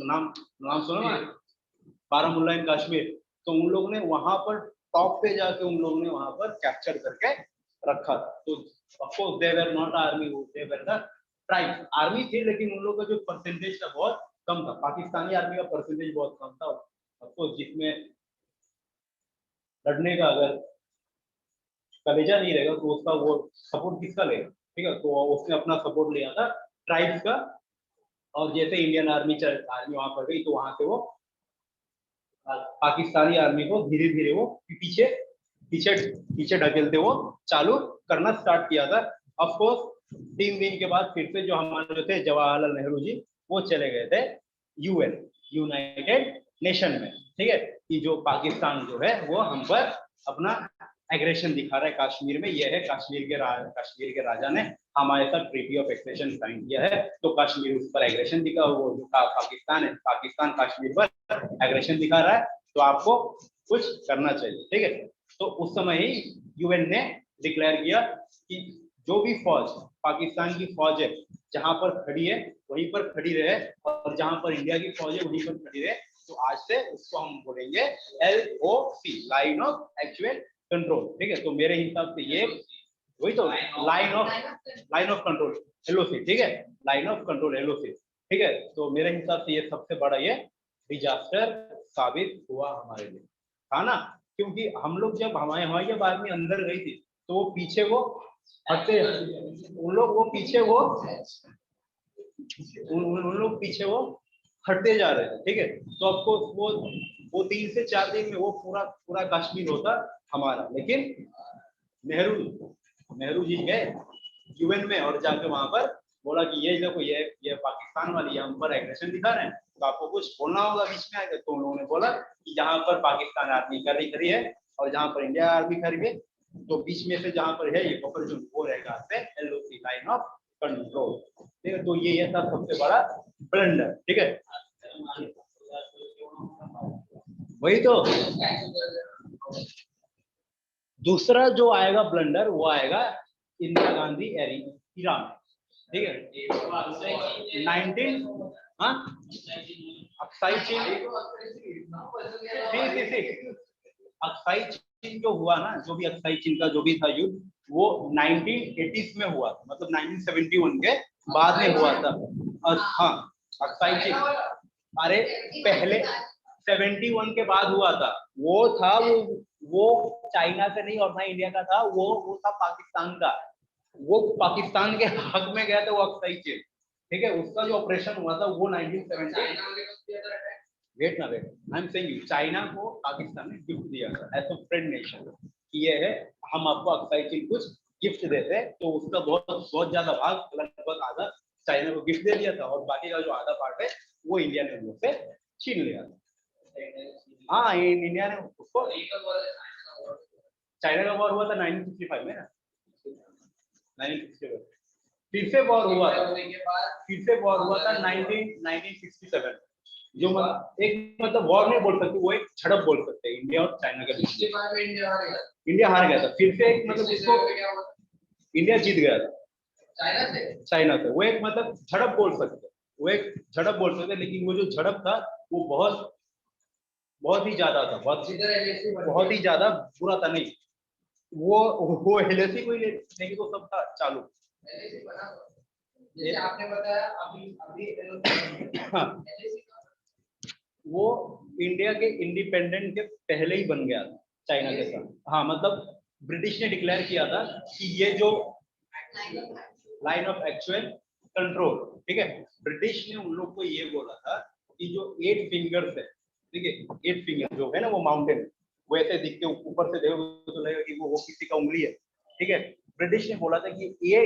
नाम सुना ना, बारामुल्ला इन कश्मीर, तो उन लोगों ने वहां पर टॉप पे जाके उन लोगों ने वहां पर कैप्चर करके रखा था। तो of course they were not army, they were the tribe. Army थी लेकिन उन लोगों का जो परसेंटेज था बहुत कम था, पाकिस्तानी आर्मी का परसेंटेज बहुत कम था। ऑफ कोर्स जिसमें लड़ने का अगर कलेजा नहीं रहेगा तो उसका वो सपोर्ट किसका लेगा। ठीक है, तो उसने अपना सपोर्ट लिया था ट्राइब्स का, और जैसे इंडियन आर्मी वहां पर गई तो वहां से वो पाकिस्तानी आर्मी को धीरे धीरे वो पीछे पीछे पीछे ढकेलते वो चालू करना स्टार्ट किया था। ऑफ कोर्स 3 दिन के बाद फिर से जो हमारे जो थे जवाहरलाल नेहरू जी वो चले गए थे यूएन, यूनाइटेड नेशन में। ठीक है, कि जो पाकिस्तान जो है वो हम पर अपना एग्रेशन दिखा रहा है कश्मीर में। यह है कश्मीर के राजा ने हमारे साथ ट्रीटी ऑफ एक्सेशन साइन किया है, तो कश्मीर उस पर एग्रेशन दिखा, वो जो पाकिस्तान है, पाकिस्तान कश्मीर पर एग्रेशन दिखा रहा है, तो आपको कुछ करना चाहिए। ठीक है, तो उस समय ही यूएन ने डिक्लेयर किया कि जो भी फौज पाकिस्तान की फौज है जहां पर खड़ी है वहीं पर खड़ी रहे, और जहां पर इंडिया की फौज है वहीं पर खड़ी रहे। तो आज से उसको हम बोलेंगे LOC, line of actual control. ठीक है, तो मेरे हिसाब से ये वही तो लाइन ऑफ कंट्रोल LOC। ठीक है, लाइन ऑफ कंट्रोल LOC। ठीक है, तो मेरे हिसाब से ये सबसे बड़ा ये डिजास्टर साबित हुआ हमारे लिए, था ना, क्योंकि हम लोग जब हमारी जब आर्मी अंदर गई थी तो वो पीछे वो हटते, उन लोग पीछे वो हटते जा रहे थे। ठीक है, तो आपको वो 3 से 4 दिन में वो पूरा कश्मीर होता हमारा, लेकिन नेहरू जी गए यूएन में और जाके वहां पर बोला कि ये देखो ये पाकिस्तान वाली हम पर एग्रेशन दिखा रहे हैं, तो आपको कुछ बोलना होगा बीच में आके। तो उन्होंने बोला कि जहां पर पाकिस्तान आर्मी खड़ी है और जहां पर इंडिया आर्मी खड़ी है, तो बीच में से जहां पर है ये बफर जोन वो रहेगा LOC, लाइन ऑफ कंट्रोल। ठीक है, तो ये था सबसे बड़ा ब्लंडर। ठीक है, वही तो दूसरा जो आएगा ब्लंडर वो आएगा इंदिरा गांधी एरा में। ठीक है, 19 अक्साई चीन जो हुआ ना, जो भी अक्साई चीन का जो भी था युद्ध, वो 1980s में हुआ था, मतलब 1971 के बाद में हुआ था। हाँ, अक्साई चीन अरे पहले 71 के बाद हुआ था, वो था वो चाइना से नहीं और ना इंडिया का था, वो था पाकिस्तान का। वो पाकिस्तान के हक में गया था वो अक्साई चीन, ठीक है। उसका जो ऑपरेशन हुआ था वो 1970। वेट ना wait, I am saying you, China को पाकिस्तान ने गिफ्ट दिया था एज अ फ्रेंड नेशन कि ये है हम आपको अक्साई चीन कुछ गिफ्ट देते हैं, तो उसका बहुत ज्यादा भाग लगभग आधा चाइना को गिफ्ट दे दिया था और बाकी का जो आधा पार्ट है वो इंडिया ने उनसे छीन लिया था। हाँ, इंडिया ने उसको, चाइना का वॉर हुआ था 1965 में ना, 1965 फिर से वॉर हुआ था, फिर से वॉर हुआ था 1967। जो एक मतलब वॉर नहीं बोल सकते, वो एक झड़प बोल सकते हैं इंडिया और चाइना के बीच। इंडिया हार गया था, फिर से एक मतलब इसको इंडिया जीत गया था चाइना से। वो एक मतलब झड़प बोल सकते हैं, वो एक झड़प बोल सकते हैं, लेकिन वो जो झड़प था वो बहुत ही ज्यादा था, बहुत ही ज्यादा बुरा था। नहीं, वो एलएसी कोई नहीं तो सब था चालू। जैसे आपने बताया अभी हाँ, वो इंडिया के इंडिपेंडेंट के पहले ही बन गया था चाइना के साथ। हाँ, मतलब ब्रिटिश ने डिक्लेयर किया था कि ये जो लाइन ऑफ एक्चुअल कंट्रोल, ठीक है, ब्रिटिश ने उन लोग को ये बोला था कि जो 8 फिंगर्स है, ठीक है, 8 फिंगर जो है ना वो माउंटेन, वो ऐसे दिख के ऊपर से देखोगे तो लगेगा कि वो किसी का उंगली है, ठीक है। ब्रिटिश ने बोला था कि ये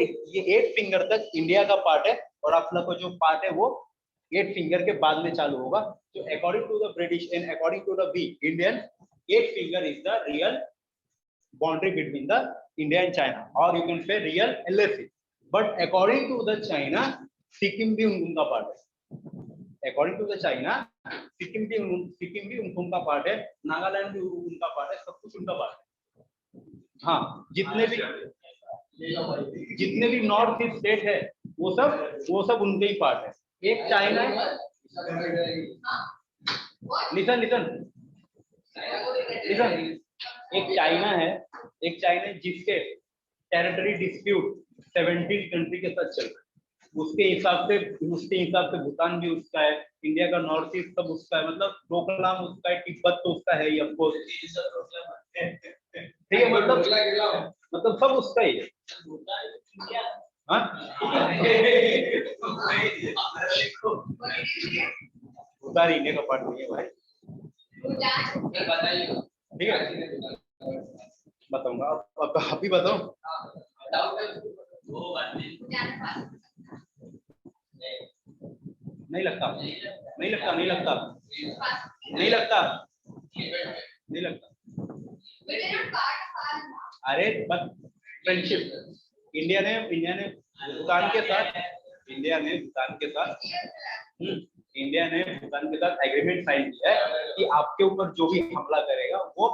8 फिंगर तक इंडिया का पार्ट है और आप लोग का जो पार्ट है वो 8 फिंगर के बाद में चालू होगा। तो according to the British and according to the we Indian, 8 finger is the real boundary between the India and China, or you can say real LAC. But according to the China, Sikkim भी उनका part है। According to the China, Sikkim भी उनका part है, नागालैंड भी उनका part है, सब कुछ उनका पार्ट है। हाँ, जितने भी नॉर्थ ईस्ट स्टेट है वो सब उनके ही पार्ट है। एक चाइना है, लिसन एक चाइना है जिसके टेरिटरी डिस्प्यूट 17 कंट्री के साथ चल रहा है। उसके हिसाब से भूटान भी उसका है, इंडिया का नॉर्थ ईस्ट सब उसका है, मतलब डोकलाम उसका है, तिब्बत तो उसका है ही ऑफ कोर्स, ठीक है, मतलब सब उसका ही है। हाँ, भूटान इंडिया का पार्ट नहीं है भाई, ठीक है, बताऊंगा। अब आप ही बताओ। नहीं लगता। अरे बस फ्रेंडशिप, इंडिया ने भूटान के साथ एग्रीमेंट साइन किया है कि आपके ऊपर जो भी हमला करेगा वो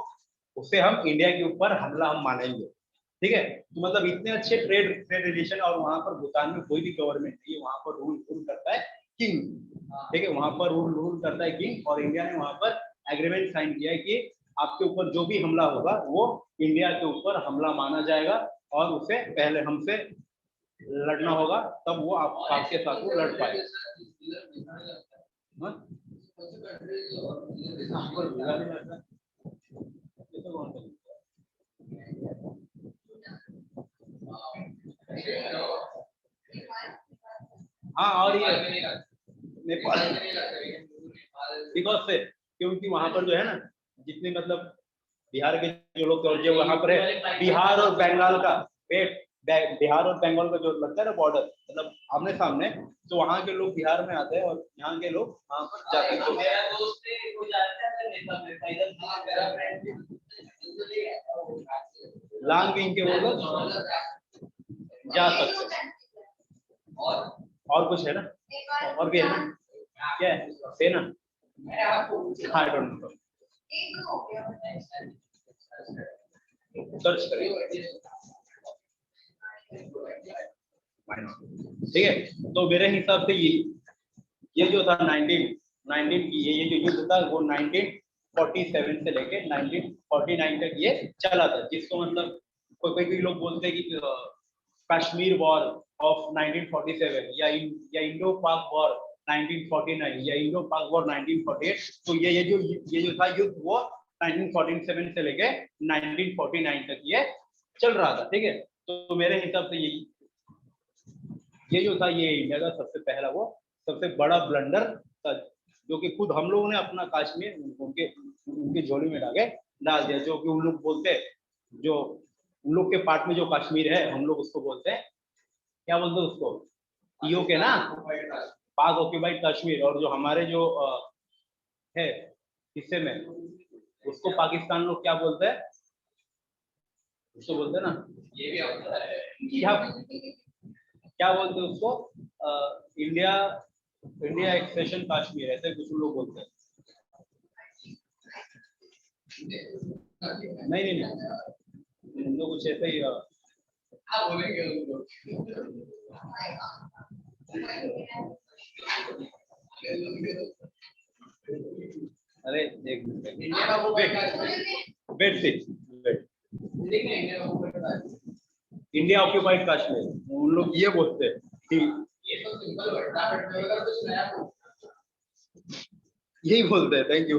उससे हम इंडिया के ऊपर हमला हम मानेंगे, ठीक है। तो मतलब इतने अच्छे ट्रेड रिलेशन, और वहां पर भूटान में कोई भी गवर्नमेंट नहीं है, वहां पर रूल करता है किंग, ठीक है, वहां पर रूल करता है किंग। और इंडिया ने वहां पर एग्रीमेंट साइन किया है कि आपके ऊपर जो भी हमला होगा वो इंडिया के ऊपर हमला माना जाएगा और उसे पहले हमसे लड़ना होगा, तब वो आपके साथ वो लड़ पाएगा। हाँ, और ये नेपाल बिकॉज से, क्योंकि वहां पर जो है ना जितने मतलब बिहार के जो लोग जो वहां पर है, बिहार और बंगाल का जो लगता है ना बॉर्डर, मतलब आमने सामने, तो वहां के लोग बिहार में आते हैं और यहाँ के लोग वहां पर जाते हैं। लांग बिंग के वो लोग जा सकते हैं। और कुछ है ना, और भी है ना, क्या है सेना, आई डोंट नो, सर्च करिए, ठीक है। तो मेरे हिसाब से ये जो था 19 की ये जो युद्ध था वो 1947 से लेके 1949 तक ये चला था, जिसको मतलब कोई लोग बोलते हैं कि कश्मीर वॉर ऑफ 1947 या इंडो पाक वॉर 1949 या इंडो पाक वॉर 1948। तो ये जो था युद्ध वो 1947 से लेके 1949 तक ये चल रहा था, ठीक है। तो मेरे हिसाब से ये जो था ये इंडिया का सबसे पहला वो सबसे बड़ा ब्लंडर था, जो कि खुद हम लोगों ने अपना कश्मीर उनके झोली में डाल दिया। जो कि उन लोग बोलते हैं, जो उन लोग के पार्ट में जो कश्मीर है, हम लोग उसको बोलते हैं, क्या बोलते हैं उसको, पीओके ना, पाक ऑक्यूपाइड कश्मीर। और जो हमारे जो है हिस्से में, उसको पाकिस्तान लोग क्या बोलते हैं, उसको बोलते हैं ना, ये भी होता है। क्या बोलते हैं उसको, इंडिया एक्सप्रेशन कश्मीर, ऐसे कुछ लोग बोलते हैं। नहीं, हम लोग कुछ ऐसे ही आप बोलेंगे उनको। अरे एक मिनट, इंडिया का वो वेट इंडिया ऑक्यूपाइड कश्मीर, उन लोग ये बोलते हैं कि ये तो सिंपल वर्ड था, बट अगर कुछ नया यही बोलते हैं। Thank you.